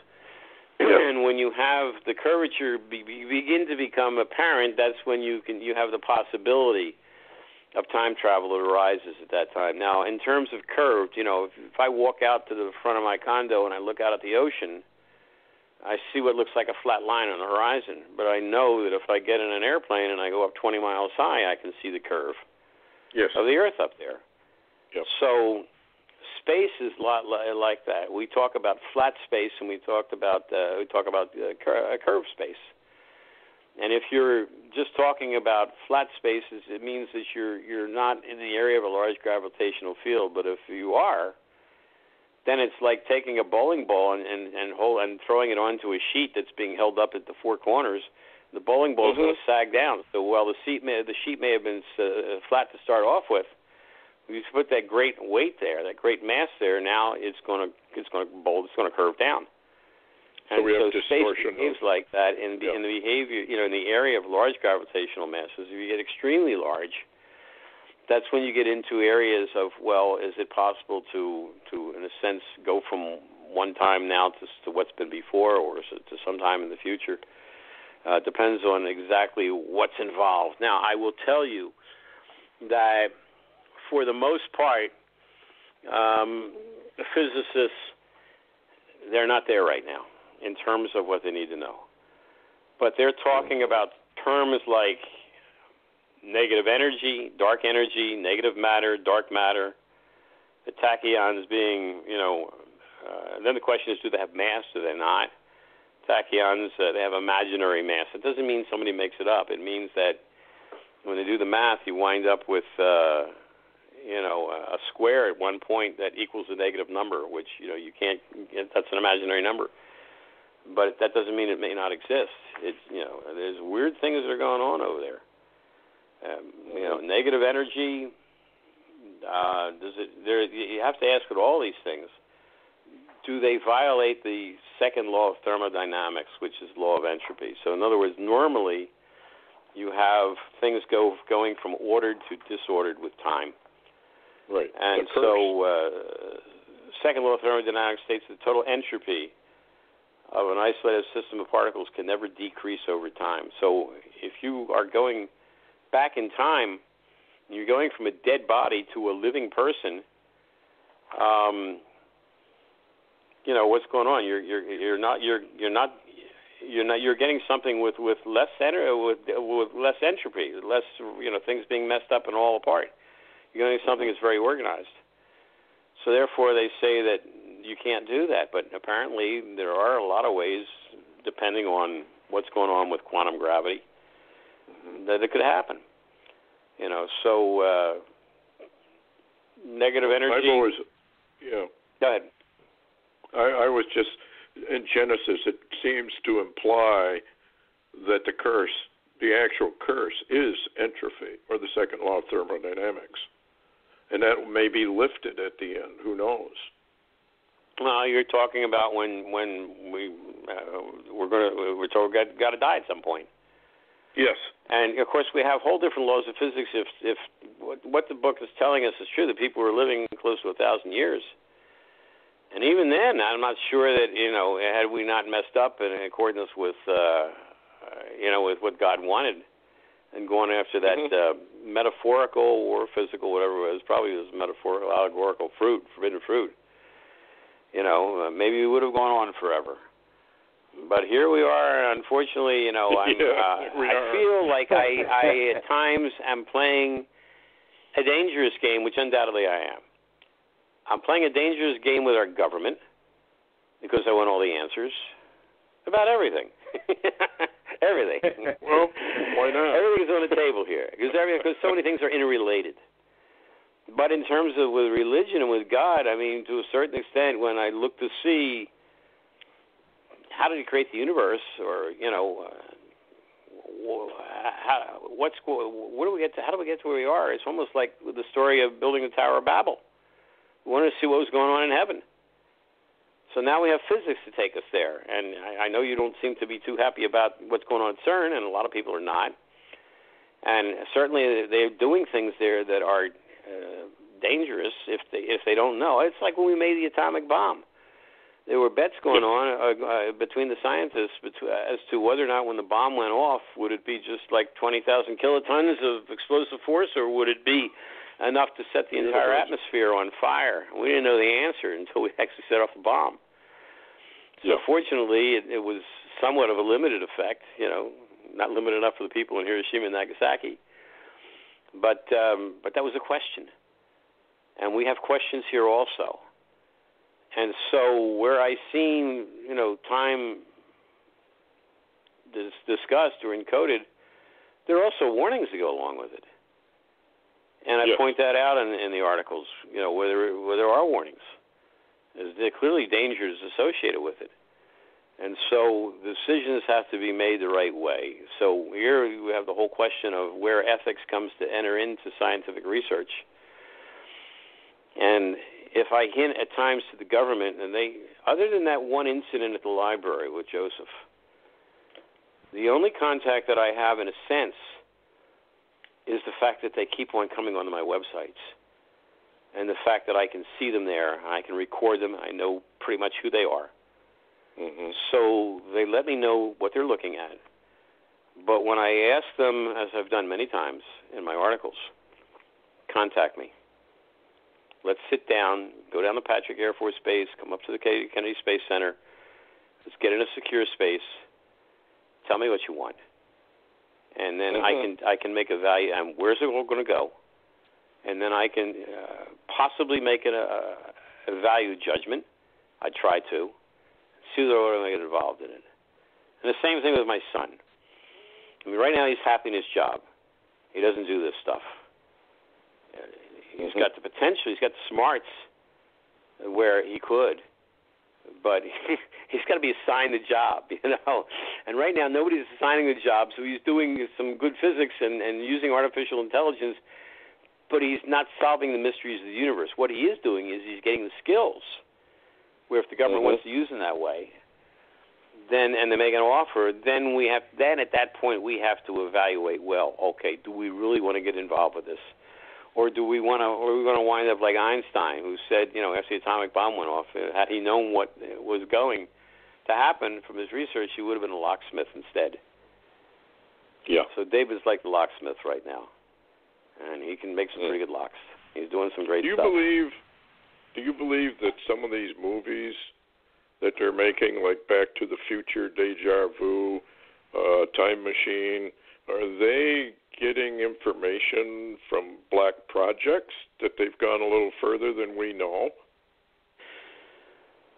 S4: And when you have the curvature begin to become apparent, that's when you have the possibility of time travel that arises at that time. Now, in terms of curved, if I walk out to the front of my condo and I look out at the ocean, I see what looks like a flat line on the horizon. But I know that if I get in an airplane and I go up 20 miles high, I can see the curve of the Earth up there.
S2: Yep.
S4: So space is a lot like that. We talk about flat space, and we talk about curved space. And if you're just talking about flat spaces, it means that you're not in the area of a large gravitational field. But if you are, then it's like taking a bowling ball and throwing it onto a sheet that's being held up at the four corners. The bowling ball is going to sag down. So while the sheet may have been flat to start off with, you put that great weight there, that great mass there. Now it's going to curve down. And
S2: so we have distortion.
S4: Space behaves like that in the behavior, in the area of large gravitational masses. If you get extremely large, that's when you get into areas of, is it possible to in a sense go from one time now to what's been before, or to some time in the future? Depends on exactly what's involved. Now, I will tell you that for the most part, physicists, they're not there right now in terms of what they need to know. But they're talking about terms like negative energy, negative matter, dark matter, the tachyons being, then the question is, do they have mass? Do they not? Tachyons, they have imaginary mass. It doesn't mean somebody makes it up. It means that when they do the math, you wind up with a square at one point that equals a negative number, which, you can't, that's an imaginary number. But that doesn't mean it may not exist. It's, there's weird things that are going on over there. Negative energy. You have to ask with all these things. Do they violate the second law of thermodynamics, which is law of entropy? So, in other words, normally you have things going from ordered to disordered with time.
S2: Right.
S4: And so, second law of thermodynamics states that total entropy of an isolated system of particles can never decrease over time. So, if you are going back in time, you're going from a dead body to a living person. What's going on? You're getting something with less with less entropy, less things being messed up and all apart. You're getting something that's very organized. So therefore, they say that you can't do that. But apparently, there are a lot of ways, depending on what's going on with quantum gravity, that it could happen. So negative energy.
S2: I've always,
S4: Go ahead.
S2: I was just, in Genesis, it seems to imply that the actual curse is entropy, or the second law of thermodynamics. And that may be lifted at the end. Who knows?
S4: You're talking about when we're told got to die at some point.
S2: Yes.
S4: And of course, we have whole different laws of physics. If what the book is telling us is true, that people were living close to 1,000 years. And even then, I'm not sure that, had we not messed up in accordance with, with what God wanted and going after that metaphorical or physical, whatever it was, probably it was metaphorical, allegorical fruit, forbidden fruit, maybe we would have gone on forever. But here we are, unfortunately, I feel like I at times am playing a dangerous game, which undoubtedly I am. I'm playing a dangerous game with our government because I want all the answers about everything. Everything.
S2: Well, why not?
S4: Everything's on the table here because so many things are interrelated. But in terms of with religion and with God, I mean, to a certain extent, when I look to see how did He create the universe, or how do we get to where we are? It's almost like the story of building the Tower of Babel. We wanted to see what was going on in heaven. So now we have physics to take us there. And I know you don't seem to be too happy about what's going on at CERN, and a lot of people are not. And certainly they're doing things there that are dangerous if they don't know. It's like when we made the atomic bomb. There were bets going on between the scientists as to whether or not when the bomb went off, would it be just like 20,000 kilotons of explosive force, or would it be enough to set the entire atmosphere on fire? We didn't know the answer until we actually set off the bomb. So fortunately, it was somewhat of a limited effect, not limited enough for the people in Hiroshima and Nagasaki. But that was a question. And we have questions here also. And so where I seen, time discussed or encoded, there are also warnings that go along with it. And I point that out in the articles, where there are warnings. There are clearly dangers associated with it. And so decisions have to be made the right way. So here we have the whole question of where ethics comes to enter into scientific research. And if I hint at times to the government, and other than that one incident at the library with Joseph, the only contact that I have in a sense is the fact that they keep on coming onto my websites, and the fact that I can see them there, I can record them, I know pretty much who they are. Mm-hmm. So they let me know what they're looking at. But when I ask them, as I've done many times in my articles, contact me. Let's sit down, go down to Patrick Air Force Base, come up to the Kennedy Space Center. Let's get in a secure space. Tell me what you want. And then I can make a value, and where's it all going to go? And then I can possibly make a value judgment. I try to. See whether I want to get involved in it. And the same thing with my son. I mean, right now he's happy in his job. He doesn't do this stuff. He's got the potential. He's got the smarts where he could. But he's got to be assigned the job, And right now, nobody's assigning the job, so he's doing some good physics and using artificial intelligence, but he's not solving the mysteries of the universe. What he is doing is he's getting the skills, where if the government wants to use them that way, then and they make an offer, then at that point we have to evaluate. Well, okay, do we really want to get involved with this, or are we going to wind up like Einstein, who said, after the atomic bomb went off, had he known what was going to happen from his research, he would have been a locksmith instead.
S2: Yeah.
S4: So David's like the locksmith right now, and he can make some pretty good locks. He's doing some great stuff.
S2: Do you believe that some of these movies that they're making, like Back to the Future, Deja Vu, Time Machine, are they getting information from black projects that they've gone a little further than we know?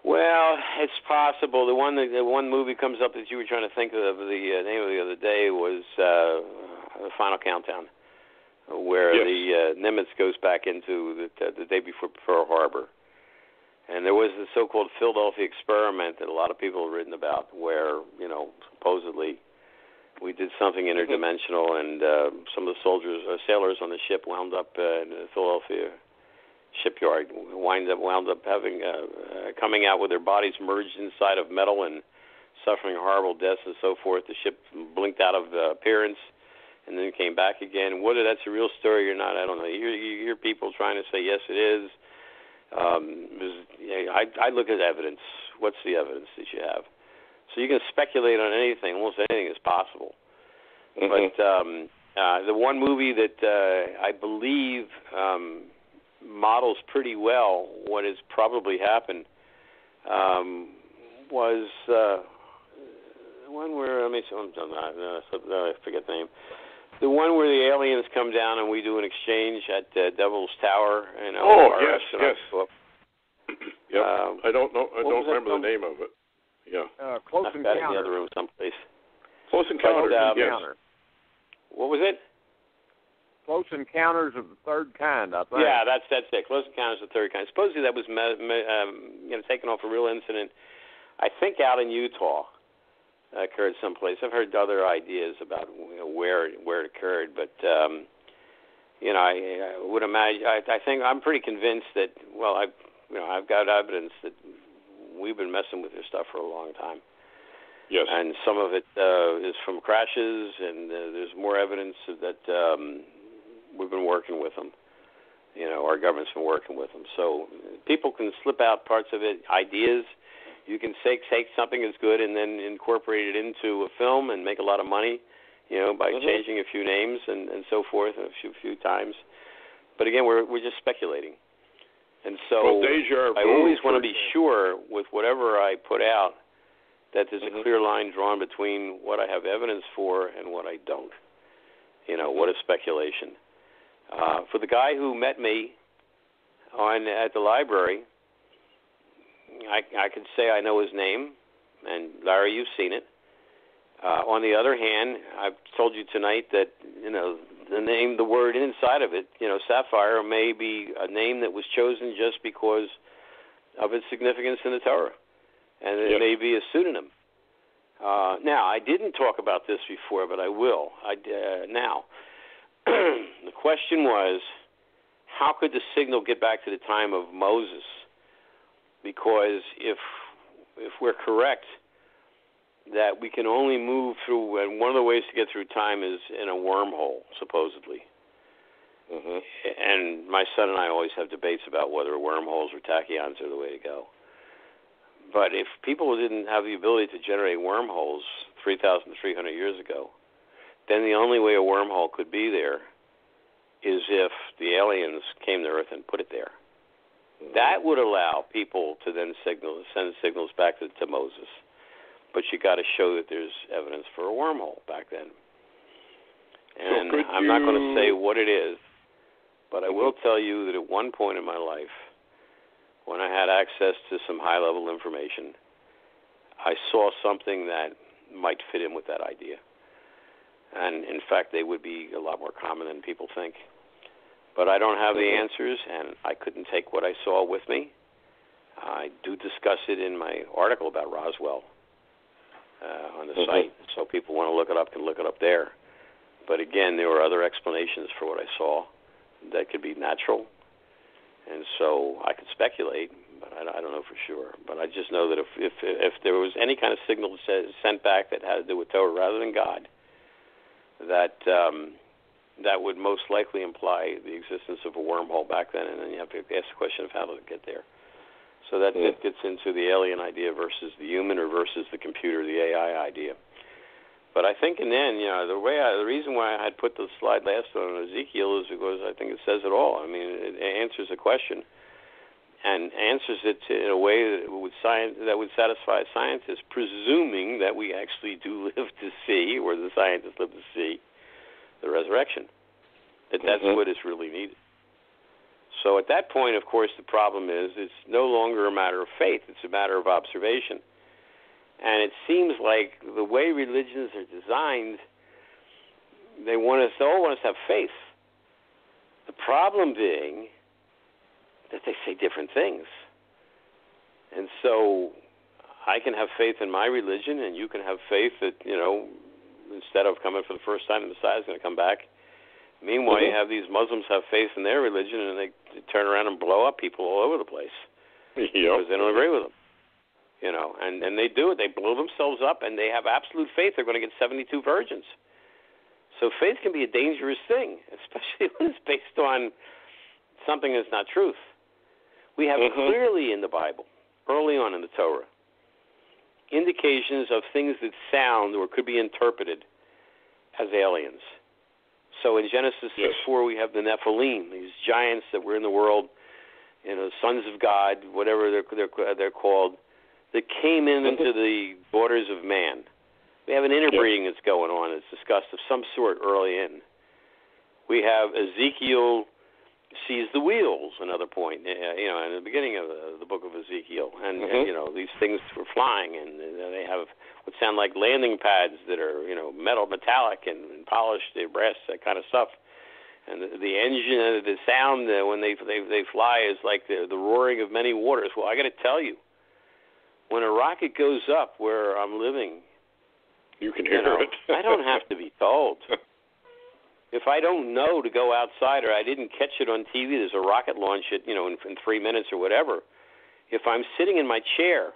S2: Well, it's possible. The one movie comes up that you were trying to think of, the name of the other day was The Final Countdown, where the Nimitz goes back into the day before Pearl Harbor. And there was the so-called Philadelphia experiment that a lot of people have written about, where, supposedly we did something interdimensional, and some of the sailors on the ship wound up in the Philadelphia shipyard, wound up having coming out with their bodies merged inside of metal and suffering horrible deaths and so forth. The ship blinked out of appearance and then came back again. Whether that's a real story or not, I don't know. You hear people trying to say yes, it is. I look at evidence. What's the evidence that you have? So you can speculate on anything. Almost anything is possible. But the one movie that I believe models pretty well what has probably happened was one where I forget the name. The one where the aliens come down and we do an exchange at Devil's Tower. Yes. Yep. I don't know. I don't remember the name of it. Yeah.
S3: Close
S4: I've got it in the
S3: Encounters.
S4: other room someplace.
S2: Close Encounters.
S3: Yes.
S4: What was it?
S3: Close Encounters of the Third Kind, I think.
S4: Yeah, that's it. Close Encounters of the Third Kind. Supposedly that was taken off a real incident, I think out in Utah. Occurred someplace. I've heard other ideas about where it occurred, but I would imagine. I think I'm pretty convinced that. Well, I've got evidence that we've been messing with this stuff for a long time.
S2: Yes.
S4: And some of it is from crashes, and there's more evidence that we've been working with them. Our government's been working with them. So people can slip out parts of it, ideas. You can take something that's good and then incorporate it into a film and make a lot of money, by changing a few names and so forth a few times. But again, we're just speculating. And so I always want to be sure with whatever I put out that there's a clear line drawn between what I have evidence for and what I don't. What is speculation. For the guy who met me at the library, I could say I know his name, and Larry, you've seen it. On the other hand, I've told you tonight that the word inside of it, sapphire, may be a name that was chosen just because of its significance in the Torah, and it may be a pseudonym. Now, I didn't talk about this before, but I will. Now, the question was, how could the signal get back to the time of Moses? Because if we're correct that we can only move through, and one of the ways to get through time is in a wormhole, supposedly. And my son and I always have debates about whether wormholes or tachyons are the way to go. But if people didn't have the ability to generate wormholes 3,300 years ago, then the only way a wormhole could be there is if the aliens came to Earth and put it there. That would allow people to then send signals back to Moses. But you got to show that there's evidence for a wormhole back then. And I'm not going to say what it is, but I will tell you that at one point in my life, when I had access to some high-level information, I saw something that might fit in with that idea. And, in fact, they would be a lot more common than people think. But I don't have the answers, and I couldn't take what I saw with me. I do discuss it in my article about Roswell. on the site. So people want to look it up can look it up there. But again, there were other explanations for what I saw that could be natural. And so I could speculate, but I don't know for sure. But I just know that if there was any kind of signal sent back that had to do with Torah rather than God, that would most likely imply the existence of a wormhole back then, and then you have to ask the question of how did it get there. So that gets into the alien idea versus the human or versus the computer, the AI idea. But I think, and then, the reason why I had put the slide last on Ezekiel is because I think it says it all. I mean, it answers a question and answers it in a way that would satisfy scientists, presuming that we actually do live to see, or the scientists live to see, the resurrection. That's what is really needed. So at that point, of course, the problem is it's no longer a matter of faith. It's a matter of observation. And it seems like the way religions are designed, they all want us to have faith. The problem being that they say different things. And so I can have faith in my religion, and you can have faith that, instead of coming for the first time, the Messiah is going to come back. Meanwhile, you have these Muslims have faith in their religion, and they turn around and blow up people all over the place because they don't agree with them. And they do it. They blow themselves up, and they have absolute faith they're going to get 72 virgins. So faith can be a dangerous thing, especially when it's based on something that's not truth. We have clearly in the Bible, early on in the Torah, indications of things that sound or could be interpreted as aliens. So in Genesis 6:4, we have the Nephilim, these giants that were in the world, sons of God, whatever they're called, that came into the daughters of man. We have an interbreeding that's going on. It's discussed of some sort early in. We have Ezekiel sees the wheels, another point, in the beginning of the book of Ezekiel. And these things were flying, and they have what sound like landing pads that are, metallic and polished, brass, that kind of stuff. And the engine, the sound when they fly is like the roaring of many waters. Well, I got to tell you, when a rocket goes up where I'm living,
S2: you can hear it.
S4: I don't have to be told. If I don't know to go outside or I didn't catch it on TV, there's a rocket launch in 3 minutes or whatever. If I'm sitting in my chair,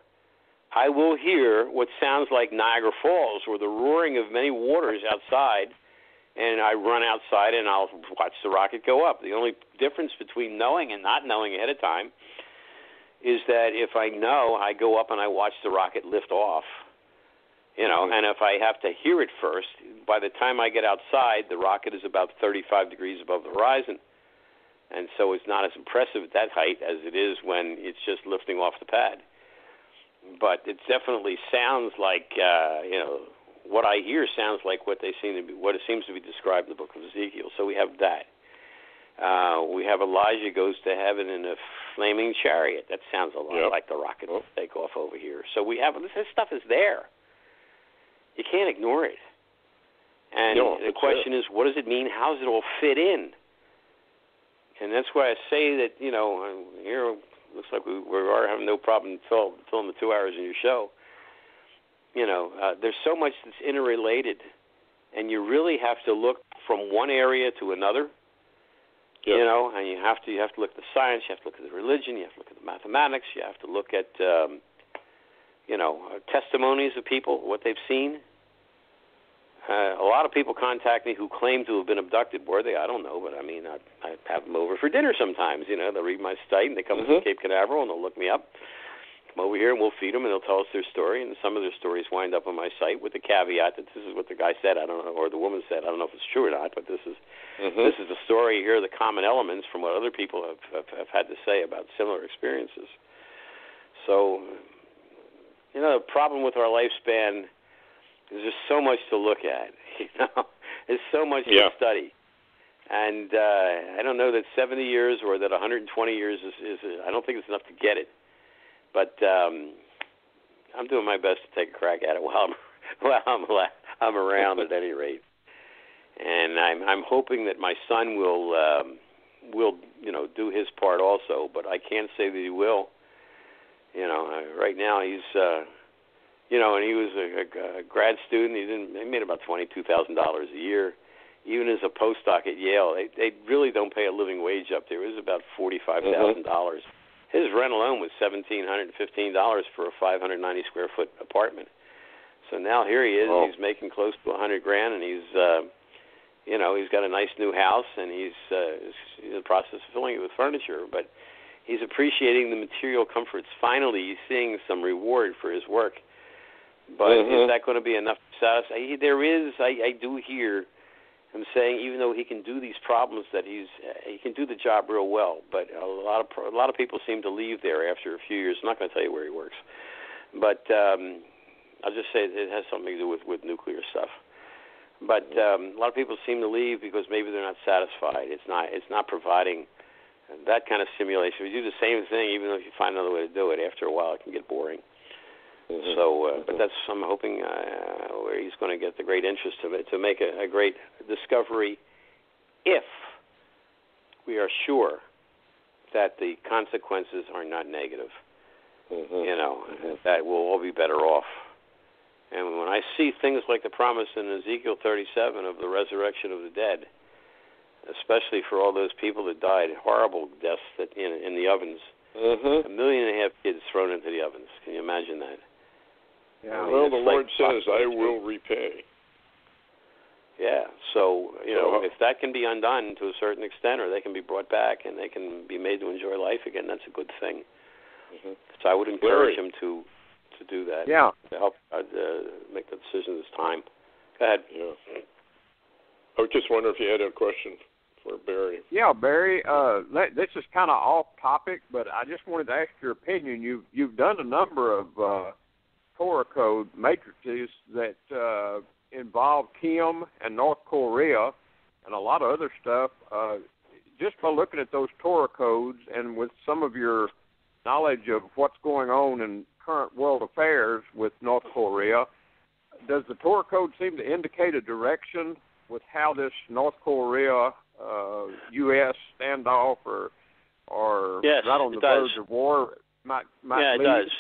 S4: I will hear what sounds like Niagara Falls or the roaring of many waters outside, and I run outside and I'll watch the rocket go up. The only difference between knowing and not knowing ahead of time is that if I know, I go up and I watch the rocket lift off. And if I have to hear it first, by the time I get outside, the rocket is about 35 degrees above the horizon. And so it's not as impressive at that height as it is when it's just lifting off the pad. But it definitely sounds like, what I hear sounds like what it seems to be described in the book of Ezekiel. So we have that. We have Elijah goes to heaven in a flaming chariot. That sounds a lot like the rocket will take off over here. So we have this stuff is there. You can't ignore it. And the question is, what does it mean? How does it all fit in? And that's why I say that, here looks like we are having no problem filling the 2 hours in your show. There's so much that's interrelated, and you really have to look from one area to another. And you have to look at the science, you have to look at the religion, you have to look at the mathematics, you have to look at testimonies of people, what they've seen. A lot of people contact me who claim to have been abducted. Were they? I don't know, but I have them over for dinner sometimes. They'll read my site, and they come to Cape Canaveral, and they'll look me up. Come over here, and we'll feed them, and they'll tell us their story. And some of their stories wind up on my site with the caveat that this is what the guy said. I don't know, or the woman said. I don't know if it's true or not, but this is the story. Here are the common elements from what other people have had to say about similar experiences. So, the problem with our lifespan is there's so much to look at. There's so much to study. And I don't know that 70 years or that 120 years is I don't think it's enough to get it. But I'm doing my best to take a crack at it while I'm around at any rate. And I'm hoping that my son will do his part also, but I can't say that he will. Right now and he was a grad student. He made about $22,000 a year. Even as a postdoc at Yale, they really don't pay a living wage up there. It was about $45,000. His rent alone was $1,715 for a 590 square foot apartment. So now here he is. Oh. He's making close to $100,000, and he's got a nice new house, and he's in the process of filling it with furniture. But he's appreciating the material comforts. Finally, he's seeing some reward for his work. But is that going to be enough to satisfy? There is. I do hear him saying, even though he can do these problems, that he can do the job real well. But a lot of people seem to leave there after a few years. I'm not going to tell you where he works, but I'll just say it has something to do with nuclear stuff. But a lot of people seem to leave because maybe they're not satisfied. It's not providing that kind of stimulation. We do the same thing, even though if you find another way to do it, after a while it can get boring. So, but I'm hoping where he's going to get the great interest of it to make a great discovery, if we are sure that the consequences are not negative. That we'll all be better off. And when I see things like the promise in Ezekiel 37 of the resurrection of the dead, especially for all those people that died horrible deaths in the ovens, 1.5 million kids thrown into the ovens. Can you imagine that?
S2: Yeah. Well, the Lord says, "I will repay."
S4: Yeah. So if that can be undone to a certain extent, or they can be brought back and they can be made to enjoy life again, that's a good thing. So I would encourage him to do that.
S3: Yeah.
S4: To help make the decision this time. Go ahead.
S2: Yeah. I was just wondering if you had a question for Barry.
S3: Yeah, Barry. This is kind of off topic, but I just wanted to ask your opinion. You've done a number of Torah Code matrices that involve Kim and North Korea and a lot of other stuff. Just by looking at those Torah Codes and with some of your knowledge of what's going on in current world affairs with North Korea, does the Torah Code seem to indicate a direction with how this North Korea U.S. standoff or
S4: yes,
S3: right on the verge of war might
S4: lead? It does.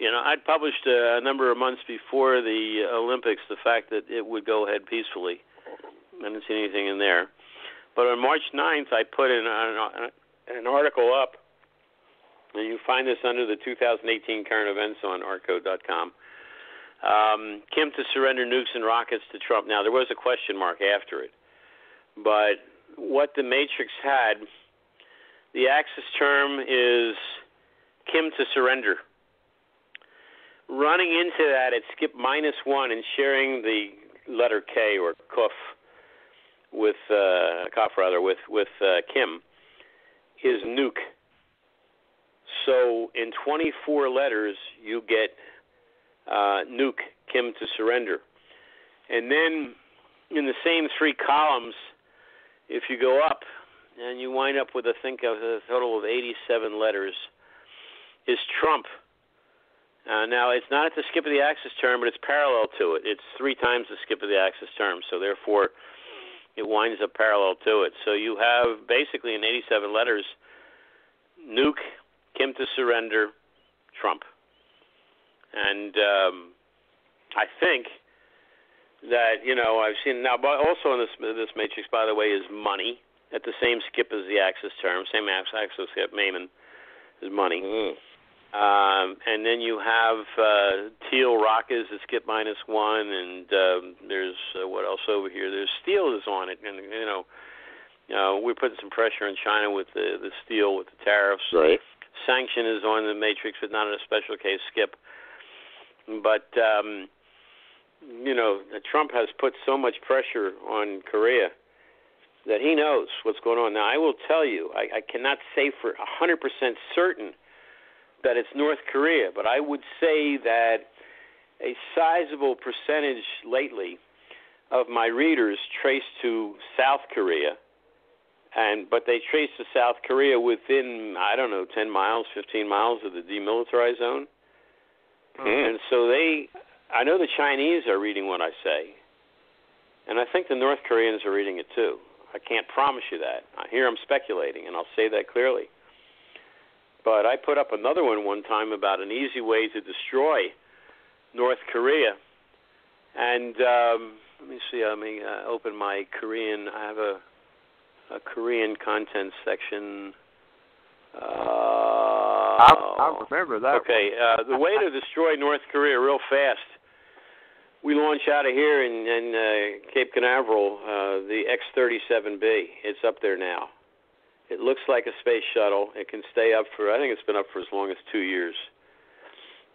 S4: I'd published a number of months before the Olympics the fact that it would go ahead peacefully. I didn't see anything in there. But on March 9th, I put in an article up, and you find this under the 2018 current events on artcode.com. Kim to surrender nukes and rockets to Trump. Now, there was a question mark after it. But what the matrix had, the axis term is Kim to surrender. Running into that, it skipped -1 and sharing the letter K or Kuf with Kim is nuke. So in 24 letters, you get nuke, Kim to surrender. And then in the same 3 columns, if you go up and you wind up with a total of 87 letters, is Trump. Now, it's not at the skip of the axis term, but it's parallel to it. It's 3 times the skip of the axis term, so therefore it winds up parallel to it. So you have basically in 87 letters, nuke, Kim to surrender, Trump. And I think that, I've seen now, but also in this matrix, by the way, is money at the same skip as the axis term, same axis skip, Maimon, is money. And then you have teal rockets that skip -1, and there's what else over here? There's steel is on it, and we're putting some pressure on China with the steel with the tariffs.
S2: Right.
S4: Sanction is on the matrix, but not in a special case skip. But Trump has put so much pressure on Korea that he knows what's going on. Now, I will tell you, I cannot say for 100% certain that it's North Korea, but I would say that a sizable percentage lately of my readers trace to South Korea, but they trace to South Korea within, 10 miles, 15 miles of the demilitarized zone. And so I know the Chinese are reading what I say, and I think the North Koreans are reading it too. I can't promise you that. Here I'm speculating, and I'll say that clearly. But I put up another one time about an easy way to destroy North Korea. And let me see. Let me open my Korean. I have a Korean content section.
S3: I remember that.
S4: Okay. The way to destroy North Korea real fast. We launch out of here in Cape Canaveral, the X-37B. It's up there now. It looks like a space shuttle. It can stay up for, I think it's been up for as long as 2 years.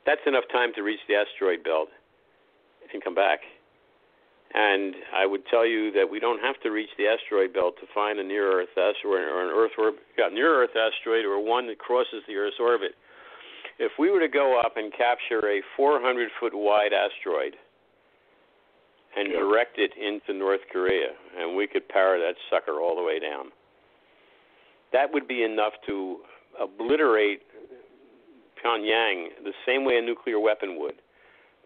S4: That's enough time to reach the asteroid belt and come back. And I would tell you that we don't have to reach the asteroid belt to find a near-Earth asteroid or an Earth orbit, near-Earth asteroid or one that crosses the Earth's orbit. If we were to go up and capture a 400-foot wide asteroid and direct it into North Korea, and we could power that sucker all the way down, that would be enough to obliterate Pyongyang the same way a nuclear weapon would,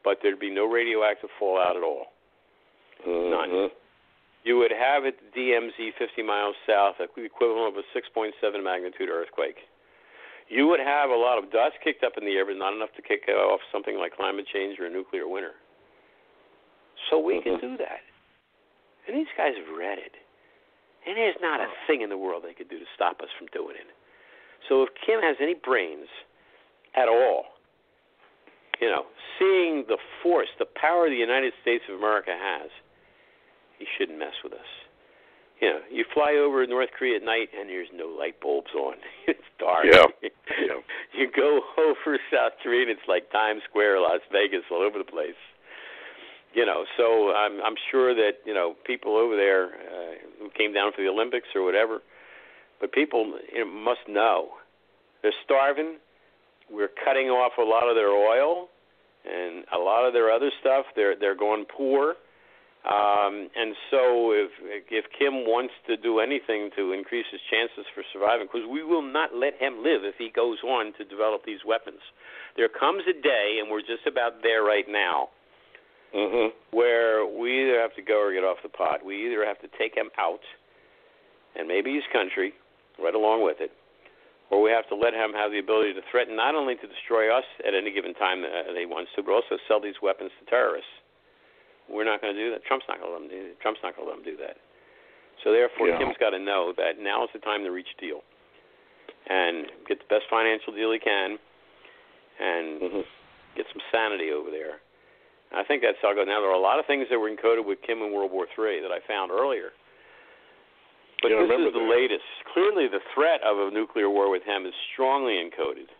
S4: but there'd be no radioactive fallout at all. None. You would have it DMZ 50 miles south, the equivalent of a 6.7 magnitude earthquake. You would have a lot of dust kicked up in the air, but not enough to kick off something like climate change or a nuclear winter. So we can do that. And these guys have read it. And there's not a thing in the world they could do to stop us from doing it. So if Kim has any brains at all, seeing the force, the power the United States of America has, he shouldn't mess with us. You fly over North Korea at night and there's no light bulbs on. It's dark.
S2: Yeah.
S4: You go over South Korea and it's like Times Square, Las Vegas, all over the place. So I'm sure that, people over there who came down for the Olympics or whatever, but people must know. They're starving. We're cutting off a lot of their oil and a lot of their other stuff. They're going poor. And so if Kim wants to do anything to increase his chances for surviving, because we will not let him live if he goes on to develop these weapons. There comes a day, and we're just about there right now, where we either have to go or get off the pot. We either have to take him out, and maybe his country, right along with it, or we have to let him have the ability to threaten not only to destroy us at any given time that he wants to, but also sell these weapons to terrorists. We're not going to do that. Trump's not going to let him do that. So therefore, Kim's got to know that now is the time to reach a deal and get the best financial deal he can and get some sanity over there. And I think that's how I'll go. Now, there are a lot of things that were encoded with Kim in World War III that I found earlier. But this is the latest. Clearly, the threat of a nuclear war with him is strongly encoded.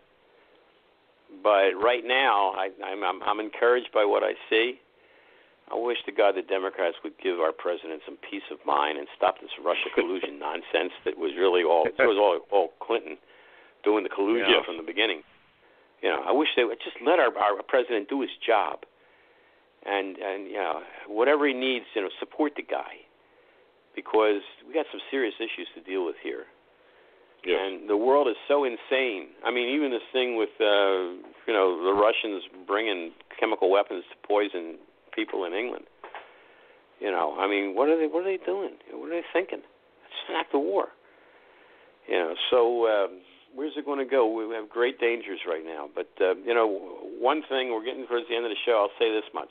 S4: But right now, I'm encouraged by what I see. I wish to God the Democrats would give our president some peace of mind and stop this Russia collusion nonsense that was really all Clinton doing the collusion from the beginning. I wish they would just let our president do his job and whatever he needs, support the guy, because we got some serious issues to deal with here. Yeah. And the world is so insane. I mean, even this thing with the Russians bringing chemical weapons to poison people in England. What are they doing? What are they thinking? It's an act of war. So where's it going to go? We have great dangers right now. But one thing, we're getting towards the end of the show. I'll say this much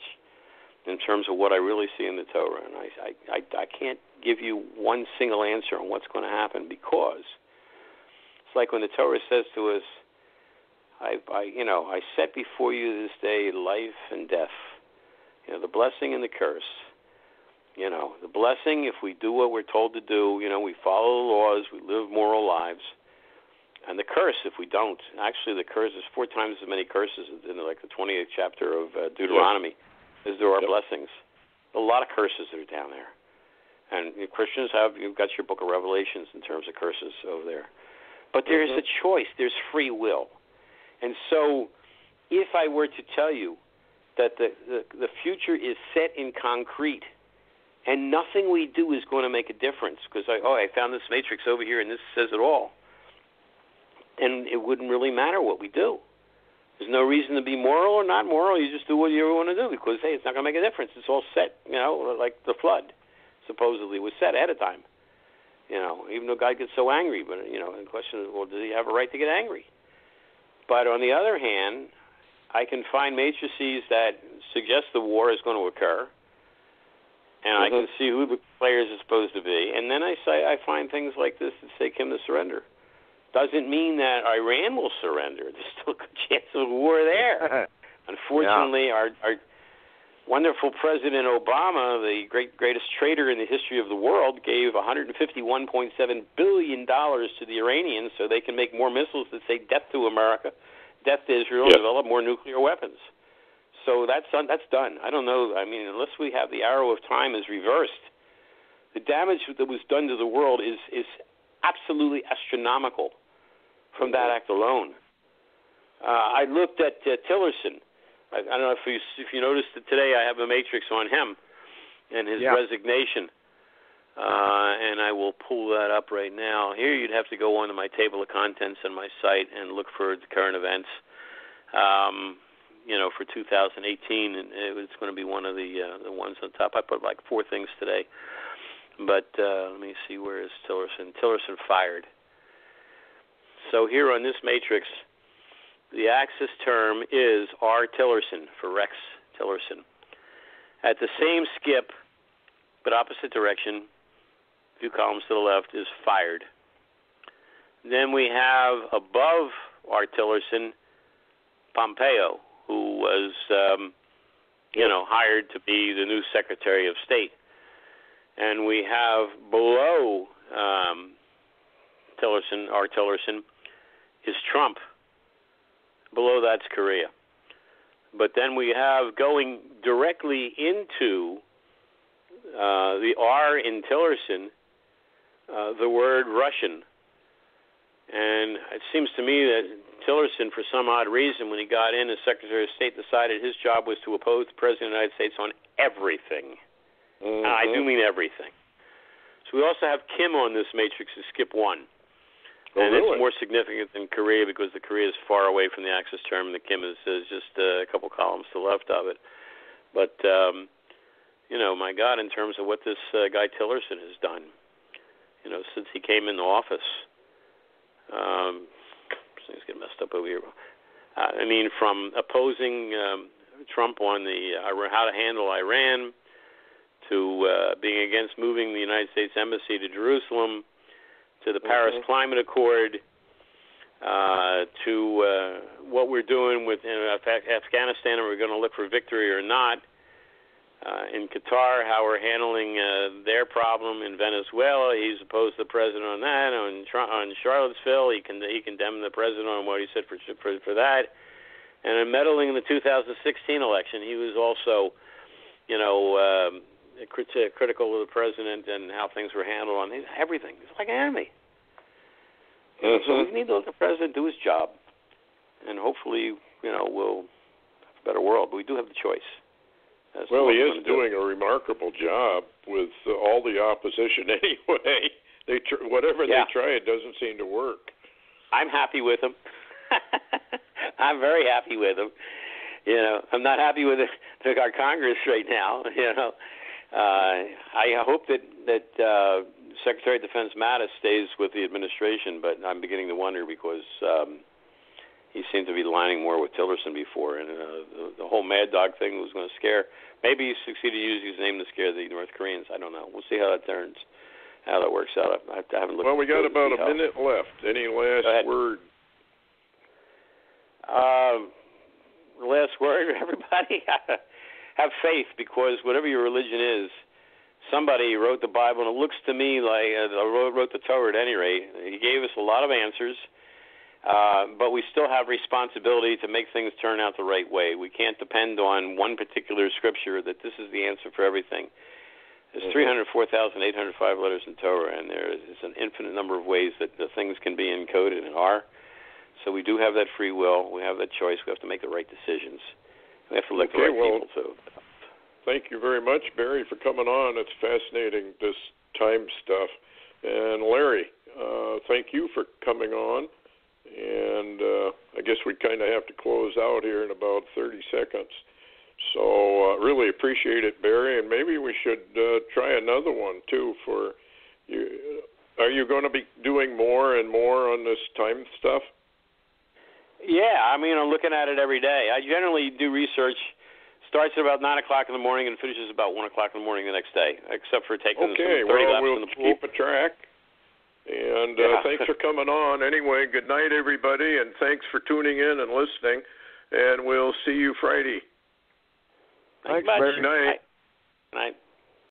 S4: in terms of what I really see in the Torah, and I can't give you one single answer on what's going to happen, because it's like when the Torah says to us, I set before you this day life and death. The blessing and the curse. The blessing, if we do what we're told to do, we follow the laws, we live moral lives. And the curse, if we don't. Actually, the curse is 4 times as many curses in the 28th chapter of Deuteronomy as there are blessings. A lot of curses that are down there. And Christians you've got your book of Revelations in terms of curses over there. But there's a choice. There's free will. And so if I were to tell you that the future is set in concrete, and nothing we do is going to make a difference, because I found this matrix over here and this says it all, then it wouldn't really matter what we do. There's no reason to be moral or not moral. You just do what you want to do, because, hey, it's not going to make a difference. It's all set, like the flood supposedly was set ahead of time. Even though God gets so angry, but, the question is, well, does he have a right to get angry? But on the other hand, I can find matrices that suggest the war is going to occur, and I can see who the players are supposed to be. And then I find things like this that say Kim to surrender. Doesn't mean that Iran will surrender. There's still a good chance of a war there. Unfortunately, our wonderful President Obama, the greatest traitor in the history of the world, gave $151.7 billion to the Iranians so they can make more missiles that say death to America, death to Israel, and develop more nuclear weapons. So that's done. I don't know. I mean, unless we have the arrow of time is reversed, the damage that was done to the world is absolutely astronomical from that act alone. I looked at Tillerson. I don't know if you noticed that today I have a matrix on him and his resignation. And I will pull that up right now. Here you'd have to go onto my table of contents on my site and look for the current events, for 2018. And it's going to be one of the ones on top. I put like 4 things today. But let me see, where is Tillerson? Tillerson fired. So here on this matrix, the axis term is R. Tillerson for Rex Tillerson. At the same skip, but opposite direction, a few columns to the left, is fired. Then we have above R. Tillerson, Pompeo, who was, hired to be the new Secretary of State. And we have below Tillerson, R. Tillerson, is Trump. Below that's Korea. But then we have going directly into the R in Tillerson, the word Russian. And it seems to me that Tillerson, for some odd reason, when he got in as Secretary of State, decided his job was to oppose the President of the United States on everything. And I do mean everything. So we also have Kim on this matrix to skip 1. And it's more significant than Korea because the Korea is far away from the axis term, and the Kim is just a couple columns to the left of it. But, my God, in terms of what this guy Tillerson has done, since he came into office, things get messed up over here. From opposing Trump on the how to handle Iran to being against moving the United States Embassy to Jerusalem, to the Paris Climate Accord, to what we're doing with Afghanistan, are we going to look for victory or not? In Qatar, how we're handling their problem in Venezuela. He's opposed the president on that. On Charlottesville, he condemned the president on what he said for that. And in meddling in the 2016 election, he was also, critical of the president and how things were handled on everything. It's like an enemy. So we need to let the president do his job, and hopefully, we'll have a better world. But we do have the choice.
S2: Well, he is doing a remarkable job with all the opposition anyway. Whatever they try, it doesn't seem to work.
S4: I'm happy with him. I'm very happy with him. I'm not happy with our Congress right now. I hope that Secretary of Defense Mattis stays with the administration, but I'm beginning to wonder because he seemed to be aligning more with Tillerson before, and the whole Mad Dog thing was going to scare. Maybe he succeeded using his name to scare the North Koreans. I don't know. We'll see how that turns, how that works out. I haven't looked.
S2: Well, we got about a minute left. Any last word?
S4: Last word, everybody. Have faith, because whatever your religion is, somebody wrote the Bible, and it looks to me like wrote the Torah at any rate. He gave us a lot of answers, but we still have responsibility to make things turn out the right way. We can't depend on one particular scripture that this is the answer for everything. There's 304,805 letters in Torah, and there is an infinite number of ways that the things can be encoded and are. So we do have that free will. We have that choice. We have to make the right decisions. We have to elect the right people, too.
S2: Thank you very much, Barry, for coming on. It's fascinating, this time stuff. And Larry, thank you for coming on. And I guess we kind of have to close out here in about 30 seconds. So really appreciate it, Barry. And maybe we should try another one, too, for you. Are you going to be doing more and more on this time stuff?
S4: Yeah, I mean, I'm looking at it every day. I generally do research. Starts at about 9 o'clock in the morning and finishes about 1 o'clock in the morning the next day, except for taking some 30 laps
S2: we'll
S4: in the pool.
S2: keep a track. And thanks for coming on. Anyway, good night, everybody, and thanks for tuning in and listening. And we'll see you Friday.
S4: Thanks
S3: much.
S2: Good night.
S4: Good night.